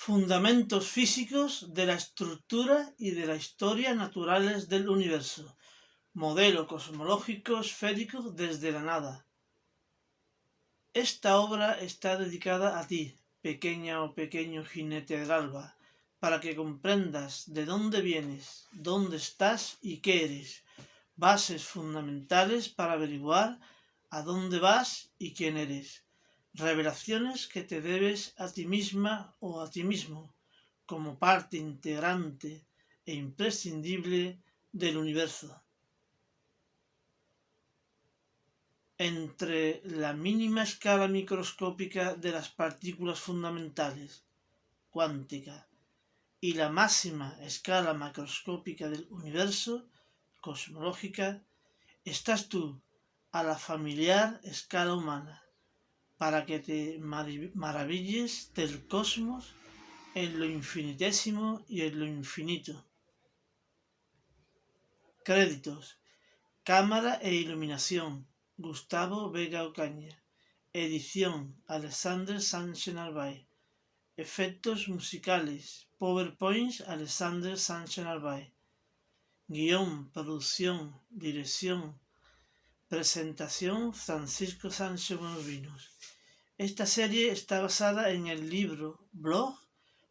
Fundamentos físicos de la estructura y de la historia naturales del universo. Modelo cosmológico esférico desde la nada. Esta obra está dedicada a ti, pequeña o pequeño jinete del alba, para que comprendas de dónde vienes, dónde estás y qué eres. Bases fundamentales para averiguar a dónde vas y quién eres. Revelaciones que te debes a ti misma o a ti mismo, como parte integrante e imprescindible del universo. Entre la mínima escala microscópica de las partículas fundamentales, cuántica, y la máxima escala macroscópica del universo, cosmológica, estás tú, a la familiar escala humana, para que te maravilles del cosmos en lo infinitésimo y en lo infinito. Créditos: cámara e iluminación, Gustavo Vega Ocaña. Edición: Alexander Sánchez-Narváez. Efectos musicales, PowerPoints, Alexander Sánchez-Narváez. Guión, producción, dirección, presentación, Francisco Sánchez Buenos. Esta serie está basada en el libro blog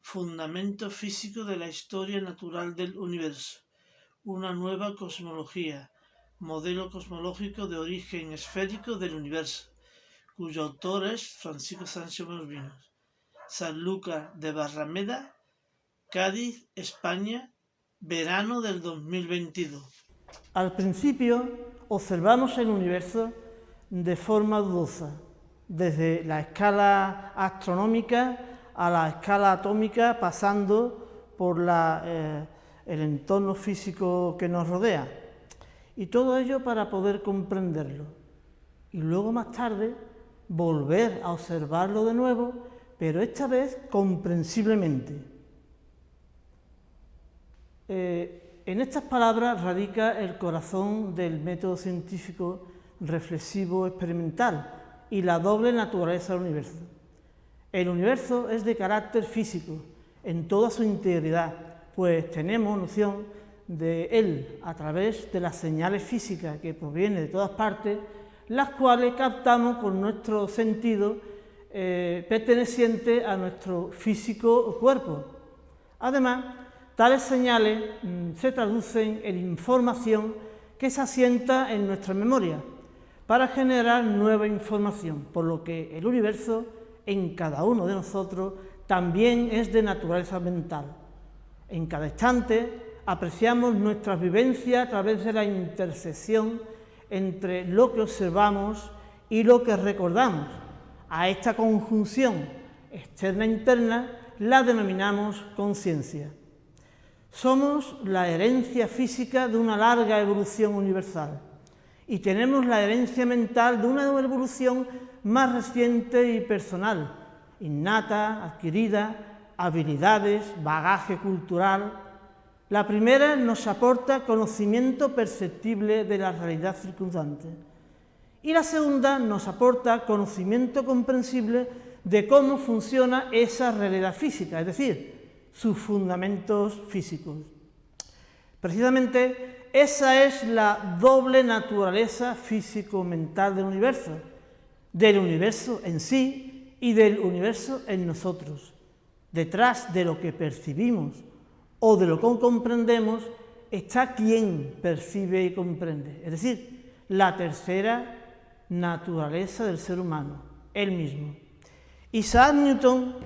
Fundamento físico de la historia natural del universo, una nueva cosmología, modelo cosmológico de origen esférico del universo, cuyo autor es Francisco Sánchez Buenos. Sanlúcar de Barrameda, Cádiz, España, verano del 2022. Al principio observamos el universo de forma dudosa, desde la escala astronómica a la escala atómica, pasando por el entorno físico que nos rodea, y todo ello para poder comprenderlo, y luego más tarde volver a observarlo de nuevo, pero esta vez comprensiblemente. En estas palabras radica el corazón del método científico reflexivo experimental y la doble naturaleza del universo. El universo es de carácter físico en toda su integridad, pues tenemos noción de él a través de las señales físicas que provienen de todas partes, las cuales captamos con nuestro sentido perteneciente a nuestro físico cuerpo. Además, tales señales se traducen en información que se asienta en nuestra memoria para generar nueva información, por lo que el universo en cada uno de nosotros también es de naturaleza mental. En cada instante apreciamos nuestras vivencias a través de la intersección entre lo que observamos y lo que recordamos. A esta conjunción externa e interna la denominamos conciencia. Somos la herencia física de una larga evolución universal y tenemos la herencia mental de una evolución más reciente y personal, innata, adquirida, habilidades, bagaje cultural. La primera nos aporta conocimiento perceptible de la realidad circundante y la segunda nos aporta conocimiento comprensible de cómo funciona esa realidad física, es decir, sus fundamentos físicos. Precisamente esa es la doble naturaleza físico-mental del universo en sí y del universo en nosotros. Detrás de lo que percibimos o de lo que comprendemos está quien percibe y comprende, es decir, la tercera naturaleza del ser humano, él mismo. Isaac Newton,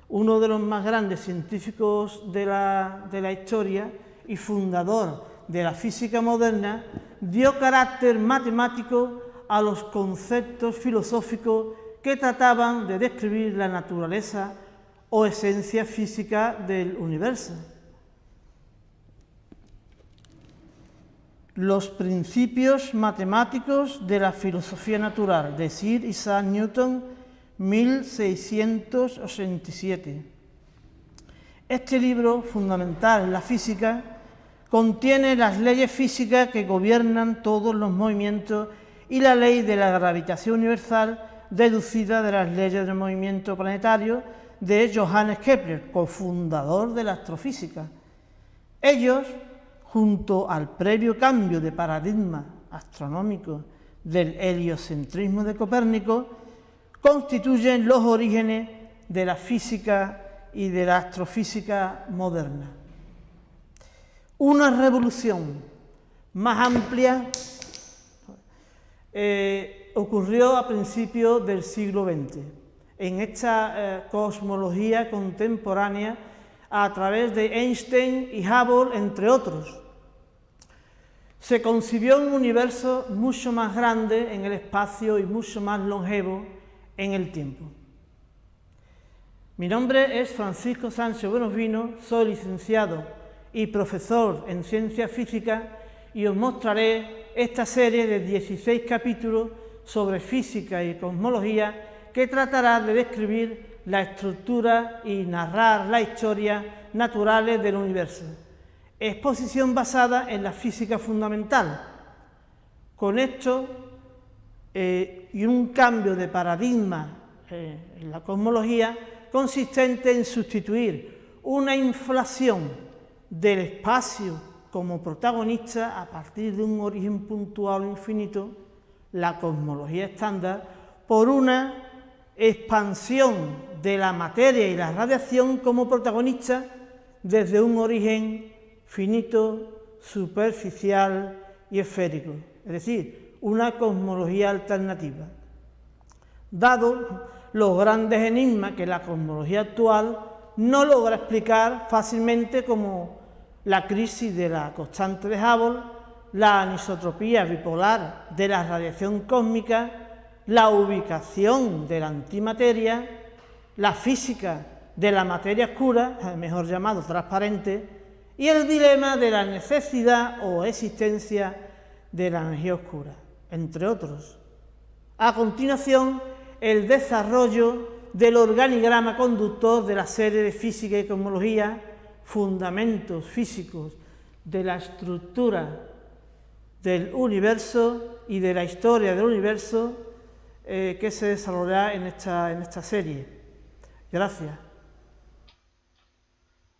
uno de los más grandes científicos de la historia y fundador de la física moderna, dio carácter matemático a los conceptos filosóficos que trataban de describir la naturaleza o esencia física del universo. Los principios matemáticos de la filosofía natural, de Sir Isaac Newton, 1687. Este libro, fundamental en la física, contiene las leyes físicas que gobiernan todos los movimientos y la ley de la gravitación universal deducida de las leyes del movimiento planetario de Johannes Kepler, cofundador de la astrofísica. Ellos, junto al previo cambio de paradigma astronómico del heliocentrismo de Copérnico, constituyen los orígenes de la física y de la astrofísica moderna. Una revolución más amplia ocurrió a principios del siglo XX en esta cosmología contemporánea a través de Einstein y Hubble, entre otros. Se concibió un universo mucho más grande en el espacio y mucho más longevo en el tiempo. Mi nombre es Francisco Sánchez Buenosvino, soy licenciado y profesor en Ciencias Físicas y os mostraré esta serie de 16 capítulos sobre física y cosmología que tratará de describir la estructura y narrar las historias naturales del universo. Exposición basada en la física fundamental. Con esto y un cambio de paradigma en la cosmología consistente en sustituir una inflación del espacio como protagonista a partir de un origen puntual o infinito, la cosmología estándar, por una expansión de la materia y la radiación como protagonista desde un origen finito, superficial y esférico, es decir, una cosmología alternativa. Dado los grandes enigmas que la cosmología actual no logra explicar fácilmente, como la crisis de la constante de Hubble, la anisotropía bipolar de la radiación cósmica, la ubicación de la antimateria, la física de la materia oscura, mejor llamado transparente, y el dilema de la necesidad o existencia de la energía oscura, entre otros. A continuación, el desarrollo del organigrama conductor de la serie de Física y Cosmología, Fundamentos Físicos de la Estructura del Universo y de la Historia del Universo, que se desarrollará en esta serie. Gracias.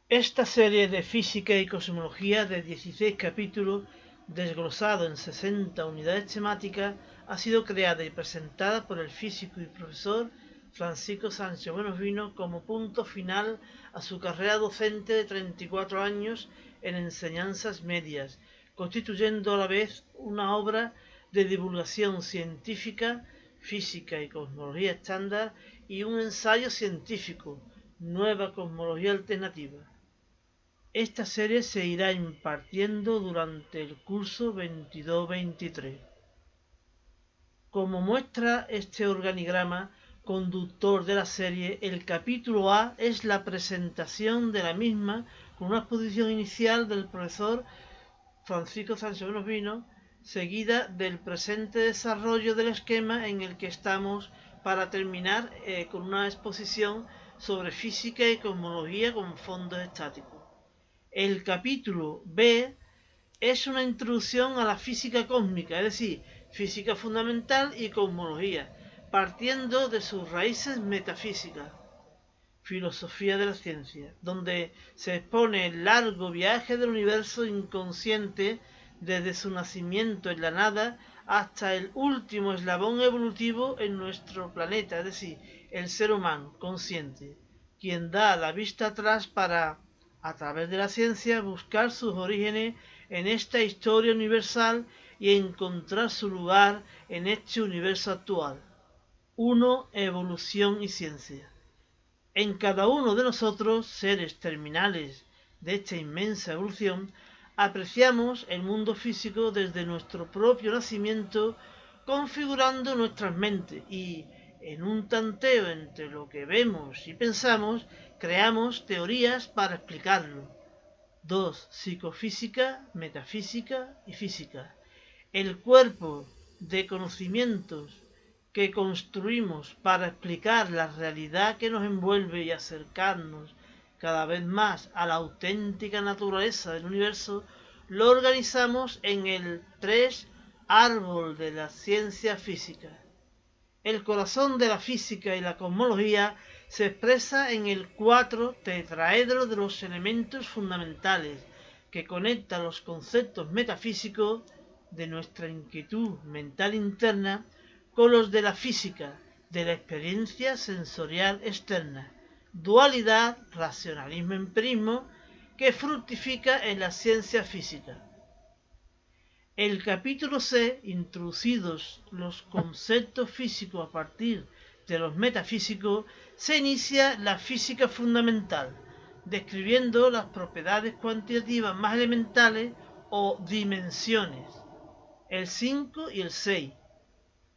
Esta serie de Física y Cosmología de 16 capítulos, desglosado en 60 unidades temáticas, ha sido creada y presentada por el físico y profesor Francisco Sánchez Buenosvino como punto final a su carrera docente de 34 años en enseñanzas medias, constituyendo a la vez una obra de divulgación científica, física y cosmología estándar, y un ensayo científico, nueva cosmología alternativa. Esta serie se irá impartiendo durante el curso 22-23. Como muestra este organigrama conductor de la serie, el capítulo A es la presentación de la misma con una exposición inicial del profesor Francisco Sánchez Buenosvino, seguida del presente desarrollo del esquema en el que estamos, para terminar con una exposición sobre física y cosmología con fondos estáticos. El capítulo B es una introducción a la física cósmica, es decir, física fundamental y cosmología, partiendo de sus raíces metafísicas, filosofía de la ciencia, donde se expone el largo viaje del universo inconsciente desde su nacimiento en la nada hasta el último eslabón evolutivo en nuestro planeta, es decir, el ser humano consciente, quien da la vista atrás para, a través de la ciencia, buscar sus orígenes en esta historia universal y encontrar su lugar en este universo actual. 1. Evolución y ciencia. En cada uno de nosotros, seres terminales de esta inmensa evolución, apreciamos el mundo físico desde nuestro propio nacimiento, configurando nuestras mentes y, en un tanteo entre lo que vemos y pensamos, creamos teorías para explicarlo. 2. Psicofísica, metafísica y física. El cuerpo de conocimientos que construimos para explicar la realidad que nos envuelve y acercarnos cada vez más a la auténtica naturaleza del universo, lo organizamos en el 3 árbol de la ciencia física. El corazón de la física y la cosmología se expresa en el 4 tetraedro de los elementos fundamentales, que conecta los conceptos metafísicos de nuestra inquietud mental interna con los de la física, de la experiencia sensorial externa, dualidad, racionalismo, empirismo, que fructifica en la ciencia física. El capítulo C, introducidos los conceptos físicos a partir de los metafísicos, se inicia la física fundamental, describiendo las propiedades cuantitativas más elementales o dimensiones, el 5 y el 6.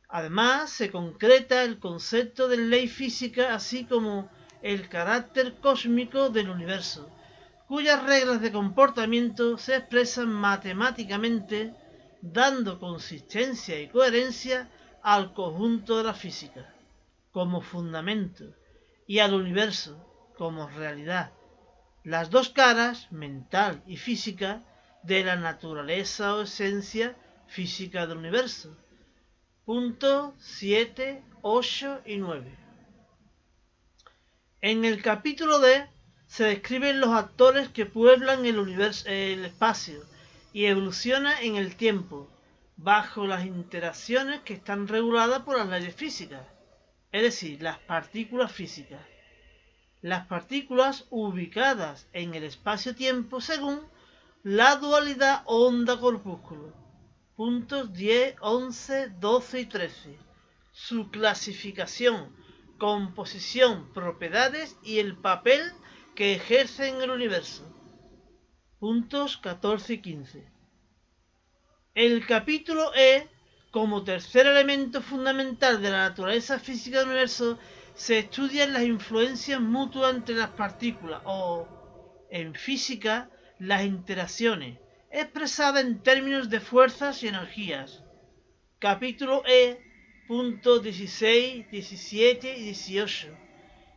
Además, se concreta el concepto de ley física, así como el carácter cósmico del universo, cuyas reglas de comportamiento se expresan matemáticamente, dando consistencia y coherencia al conjunto de la física, como fundamento, y al universo, como realidad, las dos caras, mental y física, de la naturaleza o esencia física del universo. Puntos 7, 8 y 9. En el capítulo D se describen los actores que pueblan el universo, el espacio, y evoluciona en el tiempo, bajo las interacciones que están reguladas por las leyes físicas, es decir, las partículas físicas. Las partículas ubicadas en el espacio-tiempo según la dualidad onda-corpúsculo. Puntos 10, 11, 12 y 13. Su clasificación, composición, propiedades y el papel que ejerce en el universo. Puntos 14 y 15. El capítulo E, como tercer elemento fundamental de la naturaleza física del universo, se estudian las influencias mutuas entre las partículas o, en física, las interacciones, expresadas en términos de fuerzas y energías. Capítulo E, puntos 16, 17 y 18.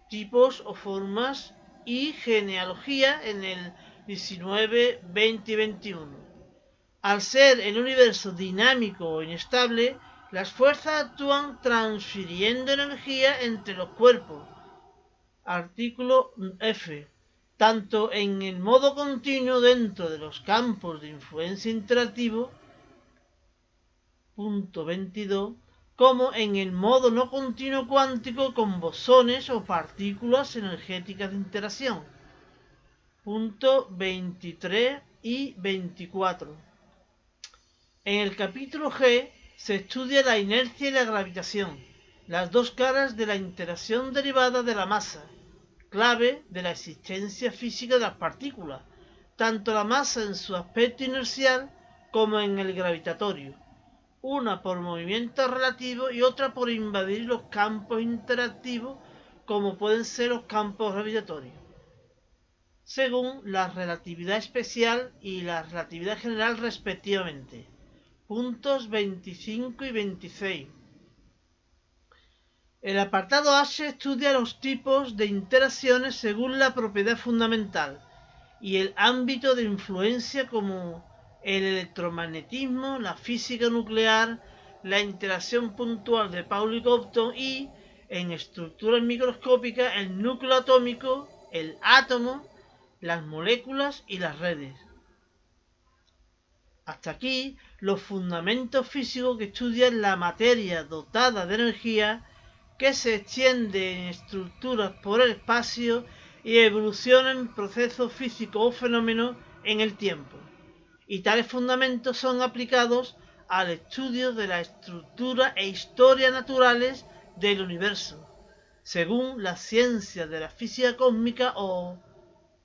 Tipos o formas y genealogía en el 19, 20 y 21. Al ser el universo dinámico o inestable, las fuerzas actúan transfiriendo energía entre los cuerpos. Artículo F. Tanto en el modo continuo dentro de los campos de influencia interactivo, punto 22, como en el modo no continuo cuántico con bosones o partículas energéticas de interacción. Punto 23 y 24. En el capítulo G se estudia la inercia y la gravitación, las dos caras de la interacción derivada de la masa, clave de la existencia física de las partículas, tanto la masa en su aspecto inercial como en el gravitatorio, una por movimiento relativo y otra por invadir los campos interactivos como pueden ser los campos gravitatorios, según la relatividad especial y la relatividad general respectivamente. Puntos 25 y 26. El apartado H estudia los tipos de interacciones según la propiedad fundamental y el ámbito de influencia como el electromagnetismo, la física nuclear, la interacción puntual de Pauli Compton y, en estructuras microscópicas, el núcleo atómico, el átomo, las moléculas y las redes. Hasta aquí los fundamentos físicos que estudian la materia dotada de energía que se extiende en estructuras por el espacio y evoluciona en procesos físicos o fenómenos en el tiempo. Y tales fundamentos son aplicados al estudio de la estructura e historia naturales del universo, según la ciencia de la física cósmica o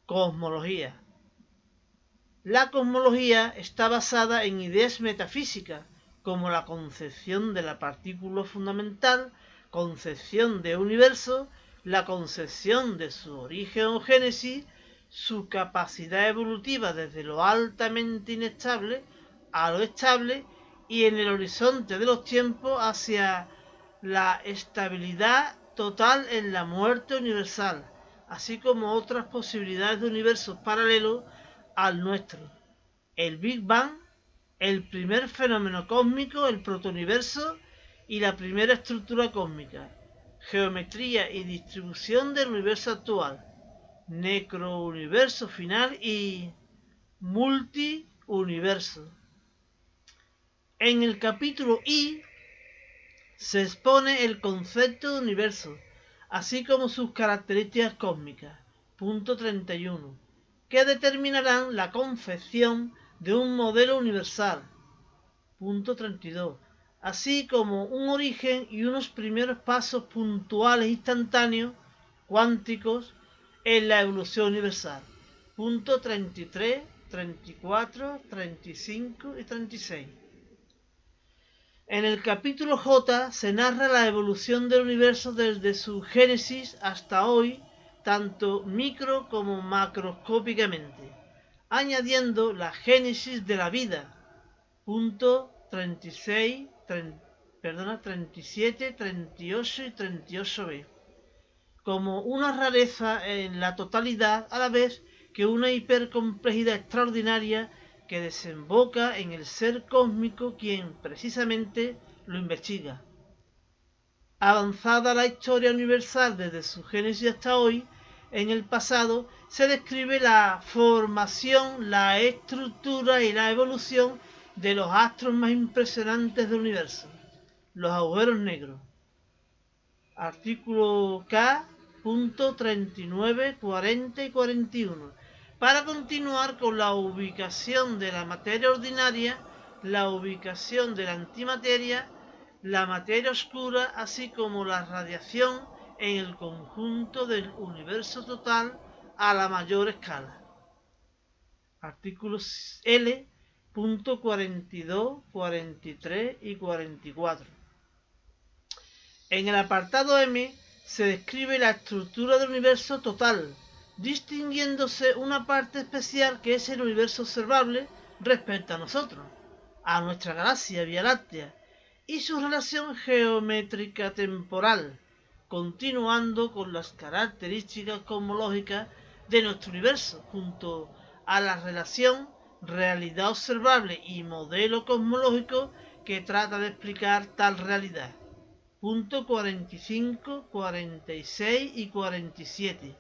cosmología. La cosmología está basada en ideas metafísicas, como la concepción de la partícula fundamental, concepción de universo, la concepción de su origen o génesis, su capacidad evolutiva desde lo altamente inestable a lo estable y en el horizonte de los tiempos hacia la estabilidad total en la muerte universal, así como otras posibilidades de universos paralelos al nuestro, el Big Bang, el primer fenómeno cósmico, el protouniverso y la primera estructura cósmica, geometría y distribución del universo actual, necrouniverso final y multiuniverso. En el capítulo I se expone el concepto de universo, así como sus características cósmicas, punto 31, que determinarán la concepción de un modelo universal, punto 32, así como un origen y unos primeros pasos puntuales instantáneos, cuánticos, en la evolución universal, punto 33, 34, 35 y 36. En el capítulo J se narra la evolución del universo desde su génesis hasta hoy, tanto micro como macroscópicamente, añadiendo la génesis de la vida, punto 36, 37, 38 y 38b, como una rareza en la totalidad, a la vez que una hipercomplejidad extraordinaria que desemboca en el ser cósmico quien precisamente lo investiga. Avanzada la historia universal desde su génesis hasta hoy, en el pasado se describe la formación, la estructura y la evolución de los astros más impresionantes del universo, los agujeros negros. Artículo K, punto 39, 40 y 41. Para continuar con la ubicación de la materia ordinaria, la ubicación de la antimateria, la materia oscura, así como la radiación en el conjunto del universo total a la mayor escala. Artículos L, punto 42, 43 y 44. En el apartado M se describe la estructura del universo total, distinguiéndose una parte especial que es el universo observable respecto a nosotros, a nuestra galaxia Vía Láctea, y su relación geométrica temporal, continuando con las características cosmológicas de nuestro universo, junto a la relación realidad observable y modelo cosmológico que trata de explicar tal realidad. Punto 45, 46 y 47.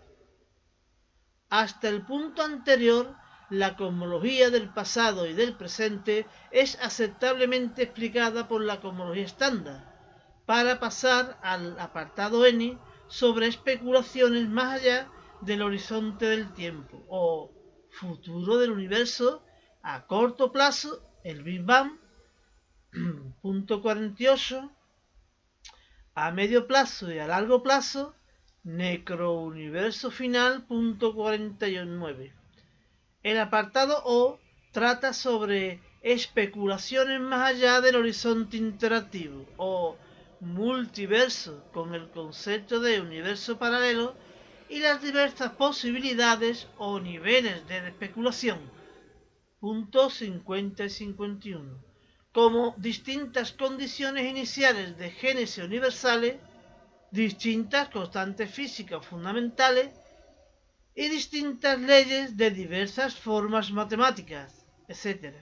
Hasta el punto anterior, la cosmología del pasado y del presente es aceptablemente explicada por la cosmología estándar, para pasar al apartado N sobre especulaciones más allá del horizonte del tiempo, o futuro del universo a corto plazo, el Big Bang, punto 48, a medio plazo y a largo plazo, necrouniverso final, punto 49. El apartado O trata sobre especulaciones más allá del horizonte interactivo, o multiverso, con el concepto de universo paralelo y las diversas posibilidades o niveles de especulación, puntos 50 y 51, como distintas condiciones iniciales de génesis universales, distintas constantes físicas fundamentales y distintas leyes de diversas formas matemáticas, etc.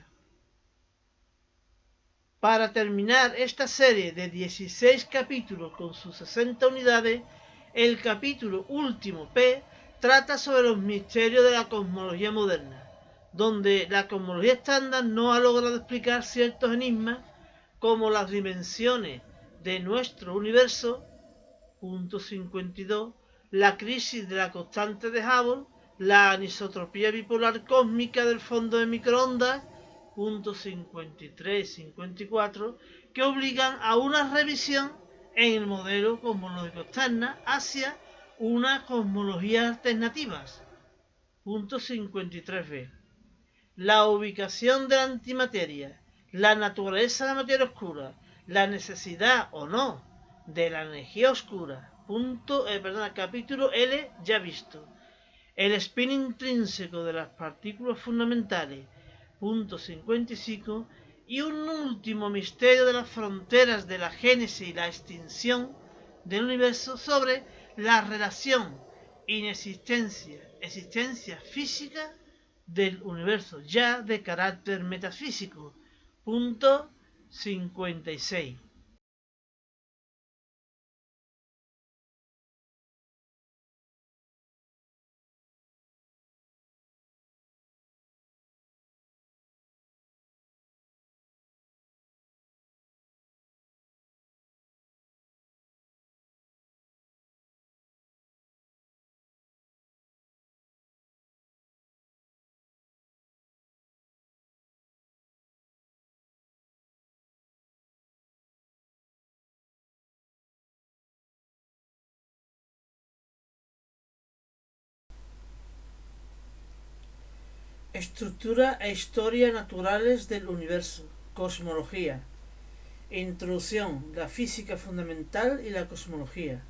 Para terminar esta serie de 16 capítulos con sus 60 unidades, el capítulo último P trata sobre los misterios de la cosmología moderna, donde la cosmología estándar no ha logrado explicar ciertos enigmas como las dimensiones de nuestro universo, punto 52, la crisis de la constante de Hubble, la anisotropía bipolar cósmica del fondo de microondas, punto 53 y 54, que obligan a una revisión en el modelo cosmológico estándar hacia una cosmología alternativa, punto 53b. La ubicación de la antimateria, la naturaleza de la materia oscura, la necesidad o no de la energía oscura, capítulo L ya visto, el spin intrínseco de las partículas fundamentales, punto 55, y un último misterio de las fronteras de la génesis y la extinción del universo sobre la relación inexistencia física del universo, ya de carácter metafísico, punto 56. Estructura e historia naturales del universo. Cosmología. Introducción. La física fundamental y la cosmología.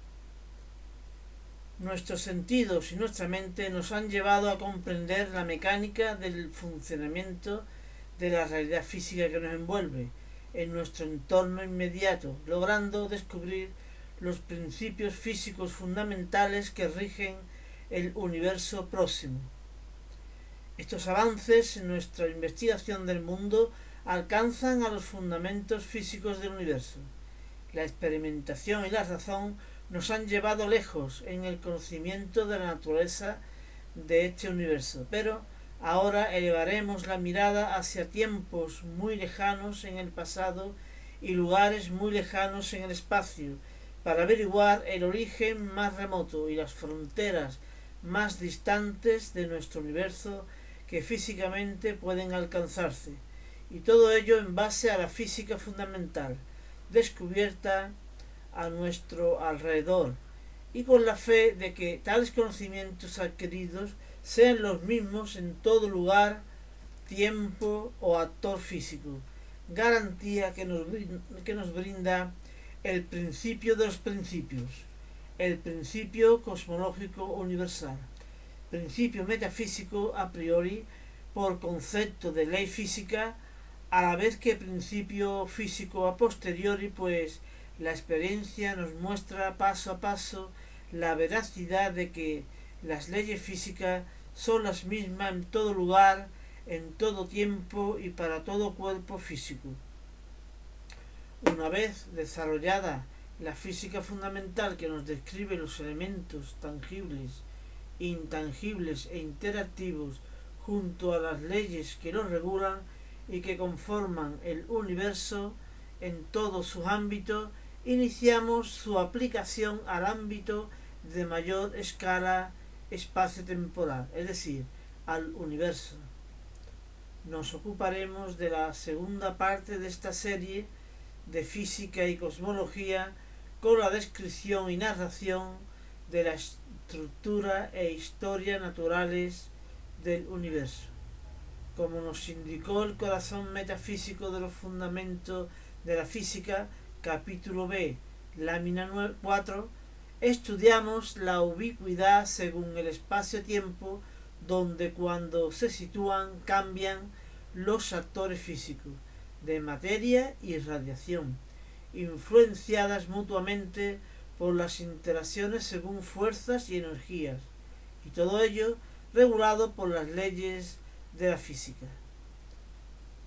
Nuestros sentidos y nuestra mente nos han llevado a comprender la mecánica del funcionamiento de la realidad física que nos envuelve en nuestro entorno inmediato, logrando descubrir los principios físicos fundamentales que rigen el universo próximo. Estos avances en nuestra investigación del mundo alcanzan a los fundamentos físicos del universo. La experimentación y la razón nos han llevado lejos en el conocimiento de la naturaleza de este universo, pero ahora elevaremos la mirada hacia tiempos muy lejanos en el pasado y lugares muy lejanos en el espacio, para averiguar el origen más remoto y las fronteras más distantes de nuestro universo que físicamente pueden alcanzarse, y todo ello en base a la física fundamental, descubierta a nuestro alrededor, y con la fe de que tales conocimientos adquiridos sean los mismos en todo lugar, tiempo o actor físico, garantía que nos brinda el principio de los principios, el principio cosmológico universal, principio metafísico a priori por concepto de ley física, a la vez que principio físico a posteriori, pues la experiencia nos muestra paso a paso la veracidad de que las leyes físicas son las mismas en todo lugar, en todo tiempo y para todo cuerpo físico. Una vez desarrollada la física fundamental que nos describe los elementos tangibles, intangibles e interactivos junto a las leyes que los regulan y que conforman el universo en todos sus ámbitos, iniciamos su aplicación al ámbito de mayor escala espacio-temporal, es decir, al universo. Nos ocuparemos de la segunda parte de esta serie de física y cosmología con la descripción y narración de la estructura e historia naturales del universo. Como nos indicó el corazón metafísico de los fundamentos de la física, capítulo B, lámina 4, estudiamos la ubicuidad según el espacio-tiempo, donde cuando se sitúan cambian los actores físicos de materia y radiación, influenciadas mutuamente por las interacciones según fuerzas y energías, y todo ello regulado por las leyes de la física.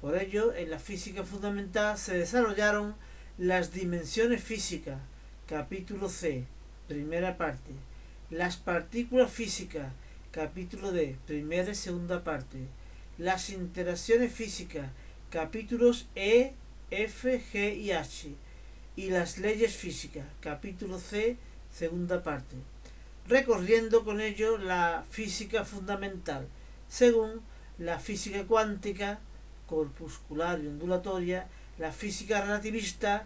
Por ello, en la física fundamental se desarrollaron las dimensiones físicas, capítulo C, primera parte, las partículas físicas, capítulo D, primera y segunda parte, las interacciones físicas, capítulos E, F, G y H, y las leyes físicas, capítulo C, segunda parte, recorriendo con ello la física fundamental, según la física cuántica, corpuscular y ondulatoria, la física relativista,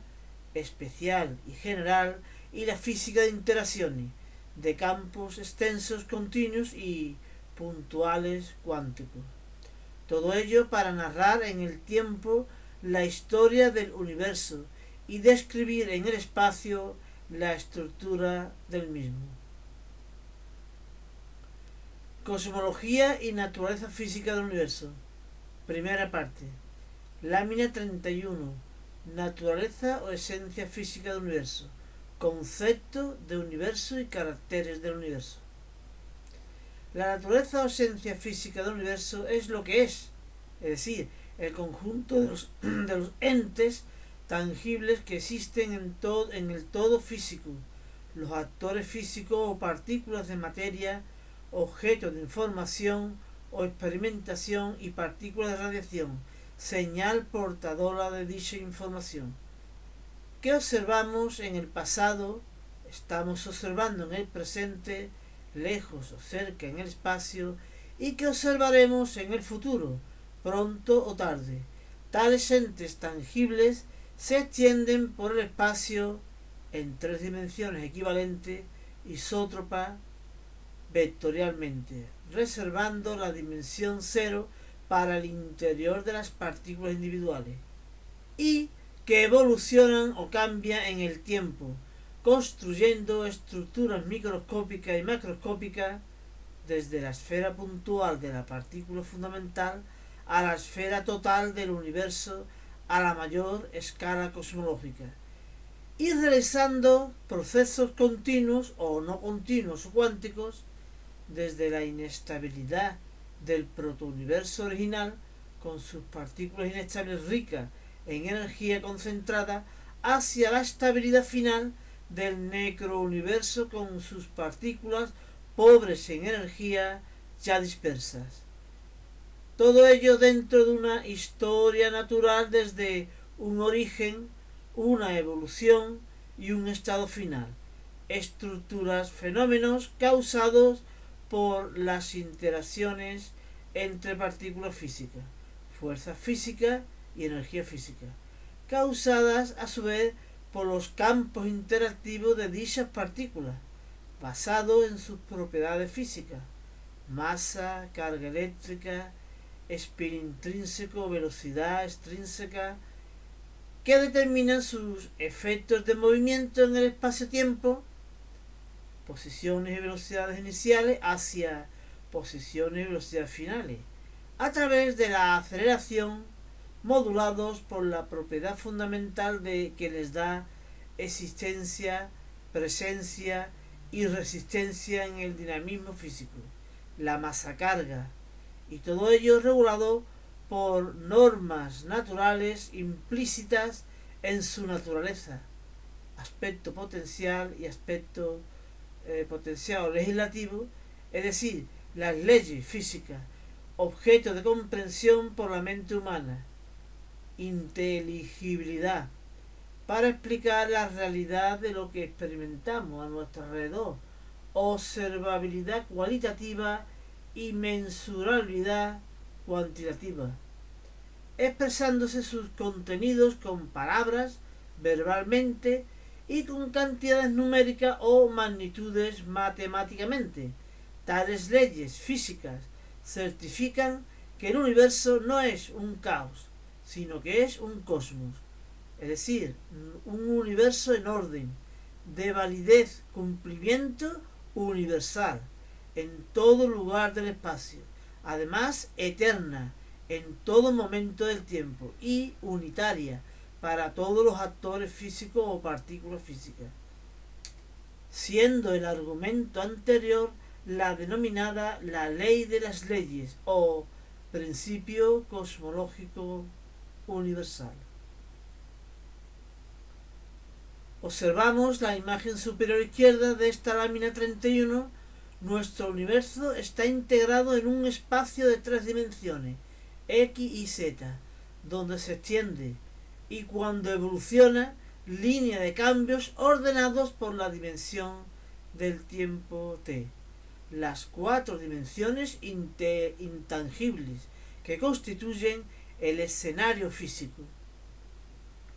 especial y general, y la física de interacciones, de campos extensos, continuos y puntuales cuánticos. Todo ello para narrar en el tiempo la historia del universo y describir en el espacio la estructura del mismo. Cosmología y naturaleza física del universo. Primera parte. Lámina 31. Naturaleza o esencia física del universo. Concepto de universo y caracteres del universo. La naturaleza o esencia física del universo es lo que es decir, el conjunto de los entes tangibles que existen en el todo físico, los actores físicos o partículas de materia, objetos de información o experimentación y partículas de radiación, señal portadora de dicha información. ¿Qué observamos en el pasado? Estamos observando en el presente, lejos o cerca en el espacio, y que observaremos en el futuro, pronto o tarde. Tales entes tangibles se extienden por el espacio en 3 dimensiones equivalentes, isótropa, vectorialmente, reservando la dimensión 0 para el interior de las partículas individuales y que evolucionan o cambian en el tiempo, construyendo estructuras microscópicas y macroscópicas desde la esfera puntual de la partícula fundamental a la esfera total del universo a la mayor escala cosmológica, y realizando procesos continuos o no continuos o cuánticos desde la inestabilidad del protouniverso original con sus partículas inestables ricas en energía concentrada hacia la estabilidad final del necrouniverso con sus partículas pobres en energía ya dispersas. Todo ello dentro de una historia natural desde un origen, una evolución y un estado final. Estructuras, fenómenos causados por las interacciones entre partículas físicas, fuerza física y energía física, causadas a su vez por los campos interactivos de dichas partículas, basados en sus propiedades físicas, masa, carga eléctrica, spin intrínseco, velocidad extrínseca, que determinan sus efectos de movimiento en el espacio-tiempo, posiciones y velocidades iniciales hacia posiciones y velocidades finales, a través de la aceleración, modulados por la propiedad fundamental de que les da existencia, presencia y resistencia en el dinamismo físico, la masa-carga, y todo ello regulado por normas naturales implícitas en su naturaleza, aspecto potencial y aspecto potencial o legislativo, es decir, las leyes físicas, objeto de comprensión por la mente humana, inteligibilidad, para explicar la realidad de lo que experimentamos a nuestro alrededor, observabilidad cualitativa y mensurabilidad cuantitativa, expresándose sus contenidos con palabras, verbalmente y con cantidades numéricas o magnitudes matemáticamente. Tales leyes físicas certifican que el universo no es un caos, sino que es un cosmos, es decir, un universo en orden, de validez, cumplimiento universal, en todo lugar del espacio, además eterna, en todo momento del tiempo, y unitaria para todos los actores físicos o partículas físicas, siendo el argumento anterior la denominada la ley de las leyes o principio cosmológico universal. Observamos la imagen superior izquierda de esta lámina 31. Nuestro universo está integrado en un espacio de 3 dimensiones, X y Z, donde se extiende, y cuando evoluciona, línea de cambios ordenados por la dimensión del tiempo T. Las 4 dimensiones intangibles que constituyen el escenario físico.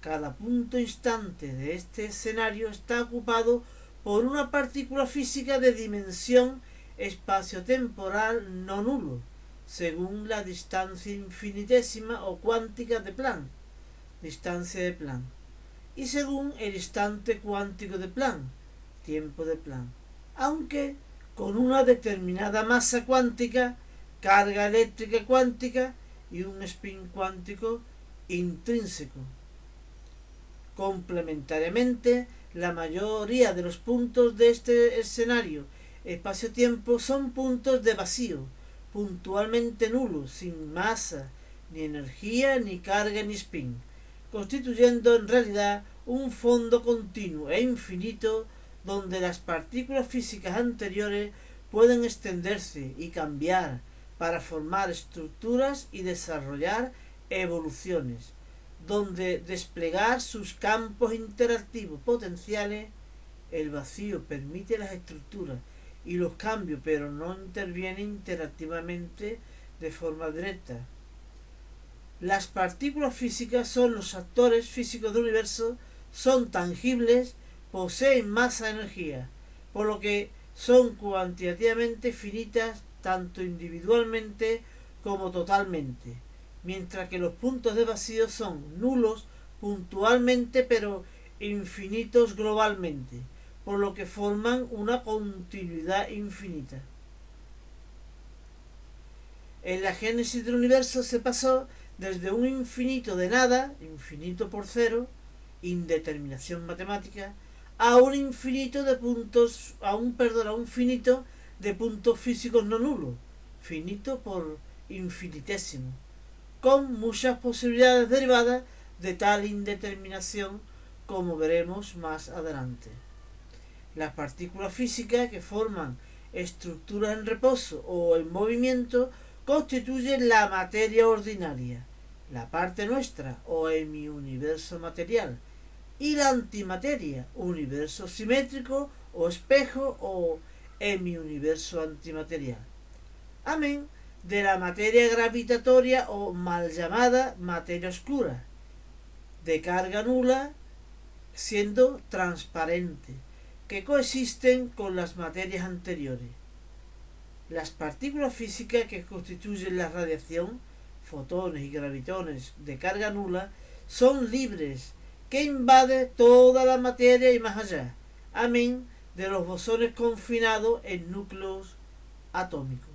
Cada punto instante de este escenario está ocupado por una partícula física de dimensión espaciotemporal no nulo, según la distancia infinitésima o cuántica de Planck, distancia de Planck, y según el instante cuántico de Planck, tiempo de Planck, aunque con una determinada masa cuántica, carga eléctrica cuántica y un spin cuántico intrínseco. Complementariamente, la mayoría de los puntos de este escenario espacio-tiempo son puntos de vacío, puntualmente nulos, sin masa, ni energía, ni carga, ni spin, constituyendo en realidad un fondo continuo e infinito donde las partículas físicas anteriores pueden extenderse y cambiar para formar estructuras y desarrollar evoluciones, donde desplegar sus campos interactivos potenciales. El vacío permite las estructuras y los cambios, pero no interviene interactivamente de forma directa. Las partículas físicas son los actores físicos del universo, son tangibles, poseen masa-energía, por lo que son cuantitativamente finitas tanto individualmente como totalmente, mientras que los puntos de vacío son nulos puntualmente pero infinitos globalmente, por lo que forman una continuidad infinita. En la génesis del universo se pasó desde un infinito de nada, infinito por cero, indeterminación matemática, a un infinito de puntos, a un finito de puntos físicos no nulos, finito por infinitésimo, con muchas posibilidades derivadas de tal indeterminación, como veremos más adelante. Las partículas físicas que forman estructuras en reposo o en movimiento constituyen la materia ordinaria, la parte nuestra o hemiuniverso material, y la antimateria, universo simétrico o espejo o hemiuniverso antimaterial. Amén de la materia gravitatoria o mal llamada materia oscura, de carga nula, siendo transparente, que coexisten con las materias anteriores. Las partículas físicas que constituyen la radiación, fotones y gravitones de carga nula, son libres, que invaden toda la materia y más allá, amén de los bosones confinados en núcleos atómicos.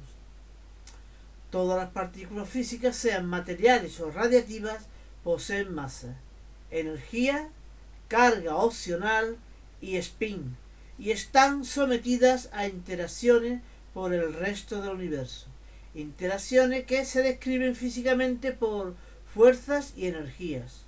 Todas las partículas físicas, sean materiales o radiactivas, poseen masa, energía, carga opcional y spin, y están sometidas a interacciones por el resto del universo, interacciones que se describen físicamente por fuerzas y energías.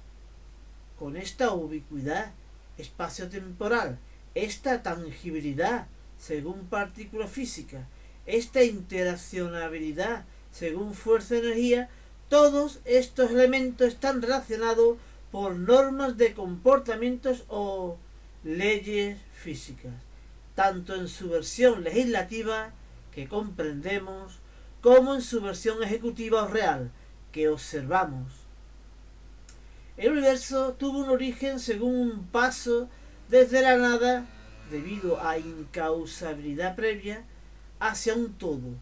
Con esta ubicuidad espacio-temporal, esta tangibilidad según partícula física, esta interaccionabilidad según fuerza-energía, todos estos elementos están relacionados por normas de comportamientos o leyes físicas, tanto en su versión legislativa, que comprendemos, como en su versión ejecutiva o real, que observamos. El universo tuvo un origen según un paso desde la nada, debido a incausabilidad previa, hacia un todo,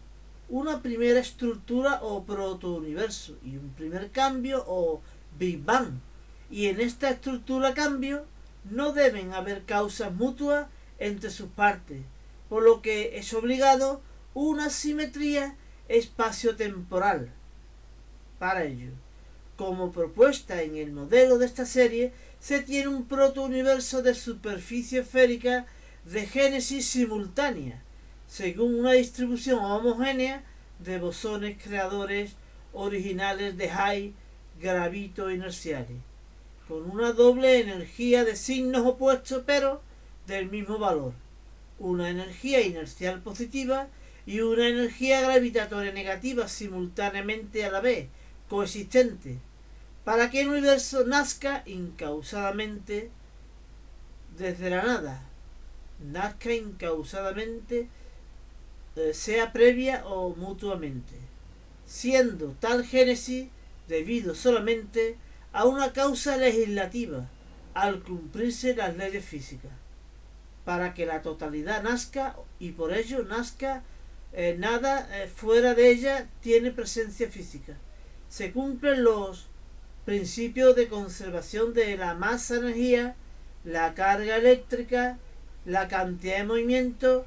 una primera estructura o protouniverso, y un primer cambio o Big Bang, y en esta estructura-cambio no deben haber causas mutuas entre sus partes, por lo que es obligado una simetría espacio-temporal para ello. Como propuesta en el modelo de esta serie, se tiene un protouniverso de superficie esférica de génesis simultánea, según una distribución homogénea de bosones creadores originales de Higgs gravito-inerciales, con una doble energía de signos opuestos pero del mismo valor, una energía inercial positiva y una energía gravitatoria negativa simultáneamente a la vez, coexistente, para que el universo nazca incausadamente desde la nada, sea previa o mutuamente, siendo tal génesis debido solamente a una causa legislativa, al cumplirse las leyes físicas, para que la totalidad nazca, y por ello nazca nada fuera de ella tiene presencia física. Se cumplen los principios de conservación de la masa-energía, la carga eléctrica, la cantidad de movimiento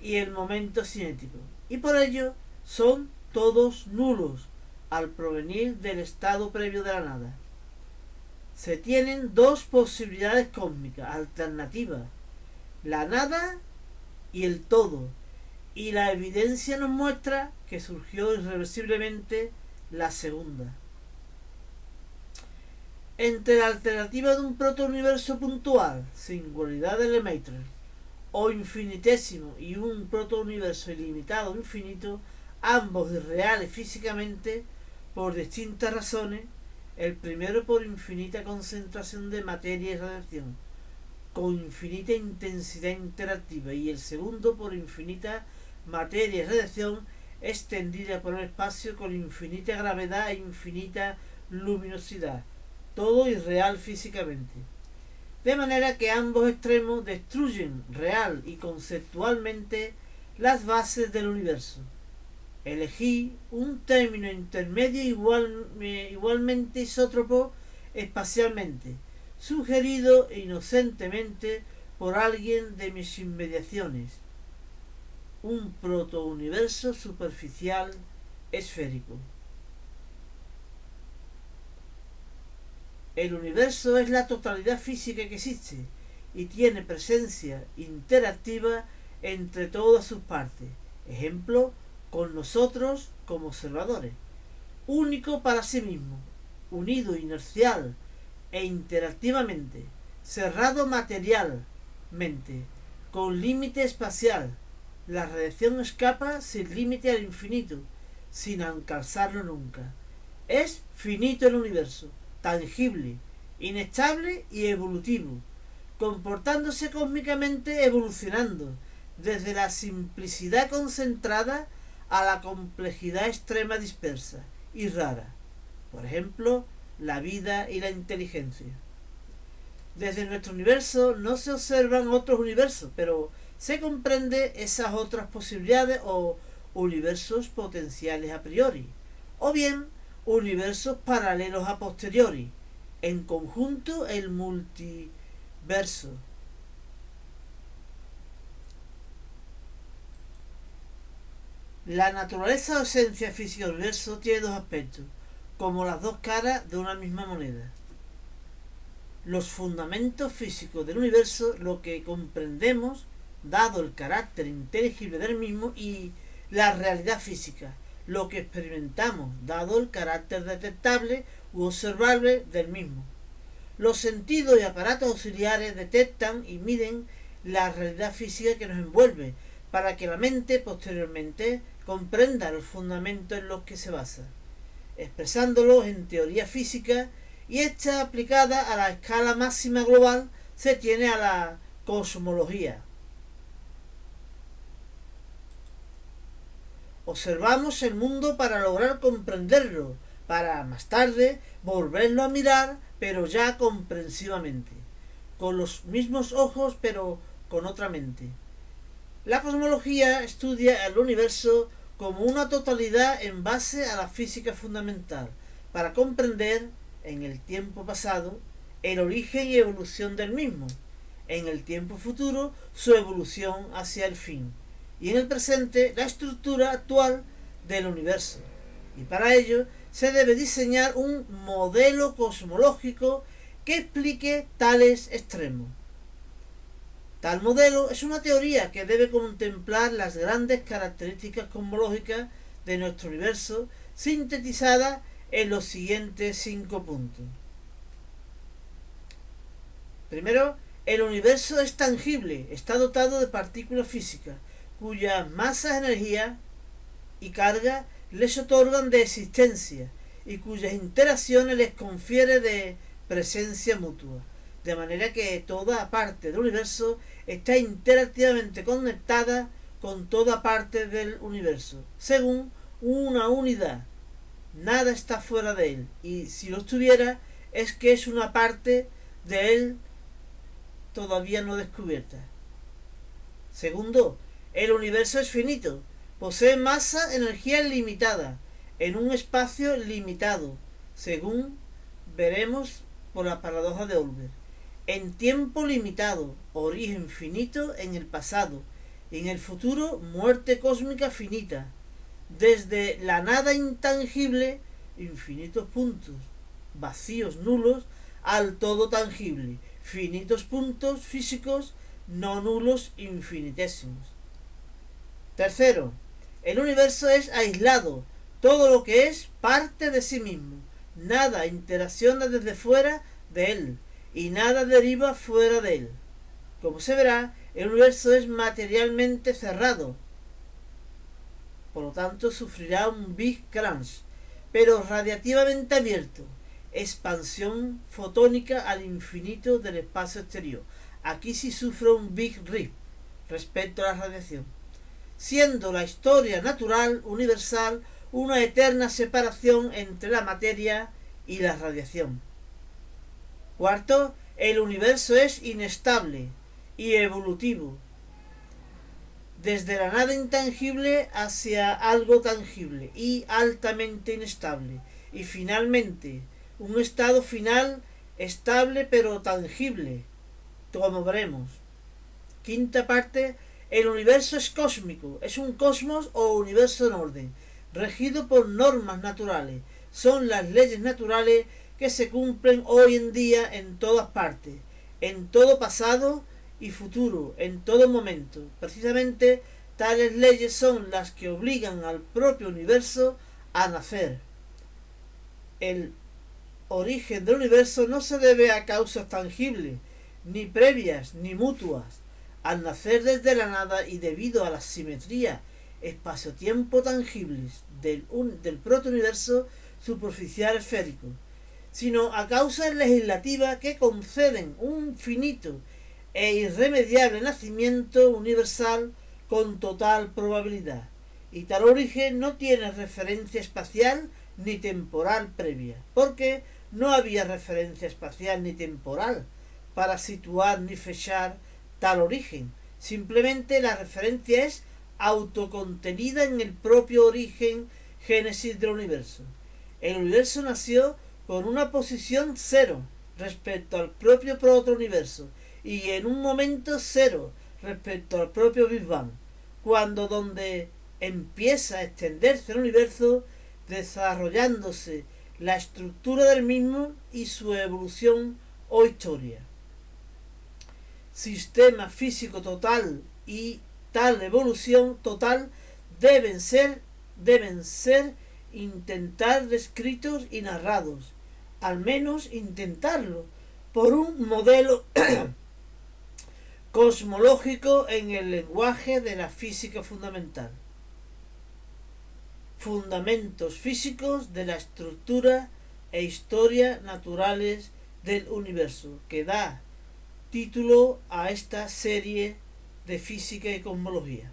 y el momento cinético, y por ello son todos nulos al provenir del estado previo de la nada. Se tienen dos posibilidades cósmicas alternativas, la nada y el todo, y la evidencia nos muestra que surgió irreversiblemente la segunda. Entre la alternativa de un protouniverso puntual, singularidad de Lemaitre, o infinitésimo, y un protouniverso ilimitado o infinito, ambos irreales físicamente por distintas razones, el primero por infinita concentración de materia y radiación, con infinita intensidad interactiva, y el segundo por infinita materia y radiación extendida por el espacio con infinita gravedad e infinita luminosidad, todo irreal físicamente. De manera que ambos extremos destruyen real y conceptualmente las bases del universo. Elegí un término intermedio igualmente isótropo espacialmente, sugerido inocentemente por alguien de mis inmediaciones. Un protouniverso superficial esférico. El universo es la totalidad física que existe y tiene presencia interactiva entre todas sus partes. Ejemplo, con nosotros como observadores. Único para sí mismo, unido inercial e interactivamente, cerrado materialmente, con límite espacial. La radiación escapa sin límite al infinito, sin alcanzarlo nunca. Es finito el universo, tangible, inestable y evolutivo, comportándose cósmicamente, evolucionando desde la simplicidad concentrada a la complejidad extrema dispersa y rara. Por ejemplo, la vida y la inteligencia. Desde nuestro universo no se observan otros universos, pero se comprende esas otras posibilidades o universos potenciales a priori, o bien universos paralelos a posteriori, en conjunto el multiverso. La naturaleza o esencia física del universo tiene dos aspectos, como las dos caras de una misma moneda. Los fundamentos físicos del universo, lo que comprendemos, dado el carácter inteligible del mismo, y la realidad física, lo que experimentamos, dado el carácter detectable u observable del mismo. Los sentidos y aparatos auxiliares detectan y miden la realidad física que nos envuelve, para que la mente posteriormente comprenda los fundamentos en los que se basa, expresándolos en teoría física, y esta aplicada a la escala máxima global se tiene a la cosmología. Observamos el mundo para lograr comprenderlo, para más tarde volverlo a mirar, pero ya comprensivamente, con los mismos ojos pero con otra mente. La cosmología estudia el universo como una totalidad en base a la física fundamental, para comprender, en el tiempo pasado, el origen y evolución del mismo, en el tiempo futuro, su evolución hacia el fin, y en el presente, la estructura actual del universo. Y para ello se debe diseñar un modelo cosmológico que explique tales extremos. Tal modelo es una teoría que debe contemplar las grandes características cosmológicas de nuestro universo, sintetizadas en los siguientes 5 puntos. Primero, el universo es tangible, está dotado de partículas físicas, cuyas masas, energía y carga les otorgan de existencia y cuyas interacciones les confiere de presencia mutua, de manera que toda parte del universo está interactivamente conectada con toda parte del universo, según una unidad. Nada está fuera de él, y si lo estuviera, es que es una parte de él todavía no descubierta. Segundo, el universo es finito, posee masa, energía limitada, en un espacio limitado, según veremos por la paradoja de Olbers. En tiempo limitado, origen finito en el pasado, y en el futuro, muerte cósmica finita. Desde la nada intangible, infinitos puntos, vacíos nulos, al todo tangible, finitos puntos físicos no nulos infinitesimos. Tercero, el universo es aislado, todo lo que es parte de sí mismo, nada interacciona desde fuera de él y nada deriva fuera de él. Como se verá, el universo es materialmente cerrado, por lo tanto sufrirá un Big Crunch, pero radiativamente abierto, expansión fotónica al infinito del espacio exterior. Aquí sí sufre un Big Rip respecto a la radiación, siendo la historia natural universal una eterna separación entre la materia y la radiación. Cuarto, el universo es inestable y evolutivo. desde la nada intangible hacia algo tangible y altamente inestable, y finalmente un estado final estable pero tangible, como veremos. Quinta parte, el universo es cósmico, es un cosmos o universo en orden, regido por normas naturales, son las leyes naturales que se cumplen hoy en día en todas partes, en todo pasado y futuro, en todo momento. Precisamente tales leyes son las que obligan al propio universo a nacer. El origen del universo no se debe a causas tangibles, ni previas, ni mutuas. Al nacer desde la nada y debido a la simetría espacio-tiempo tangibles del protouniverso superficial esférico, sino a causas legislativas que conceden un finito e irremediable nacimiento universal con total probabilidad, y tal origen no tiene referencia espacial ni temporal previa, porque no había referencia espacial ni temporal para situar ni fechar tal origen. Simplemente la referencia es autocontenida en el propio origen génesis del universo. El universo nació con una posición cero respecto al propio protouniverso y en un momento cero respecto al propio Big Bang, cuando donde empieza a extenderse el universo, desarrollándose la estructura del mismo y su evolución o historia. Sistema físico total y tal evolución total deben ser intentar descritos y narrados, al menos intentarlo, por un modelo cosmológico en el lenguaje de la física fundamental. Fundamentos físicos de la estructura e historia naturales del universo, que da título a esta serie de física y cosmología.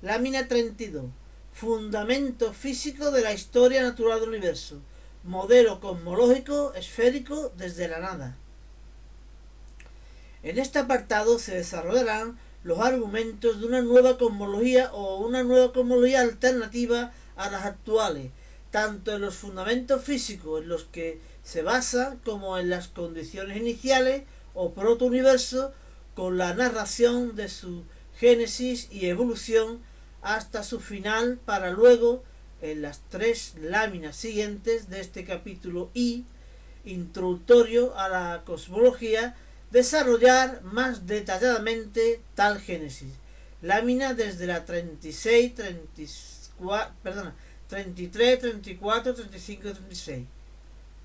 Lámina 32. Fundamento físico de la historia natural del universo. Modelo cosmológico esférico desde la nada. En este apartado se desarrollarán los argumentos de una nueva cosmología o una nueva cosmología alternativa a las actuales, tanto en los fundamentos físicos en los que se basa como en las condiciones iniciales o protouniverso, con la narración de su génesis y evolución hasta su final, para luego, en las 3 láminas siguientes de este capítulo I, introductorio a la cosmología, desarrollar más detalladamente tal génesis. Lámina desde la 33, 34, 35 y 36.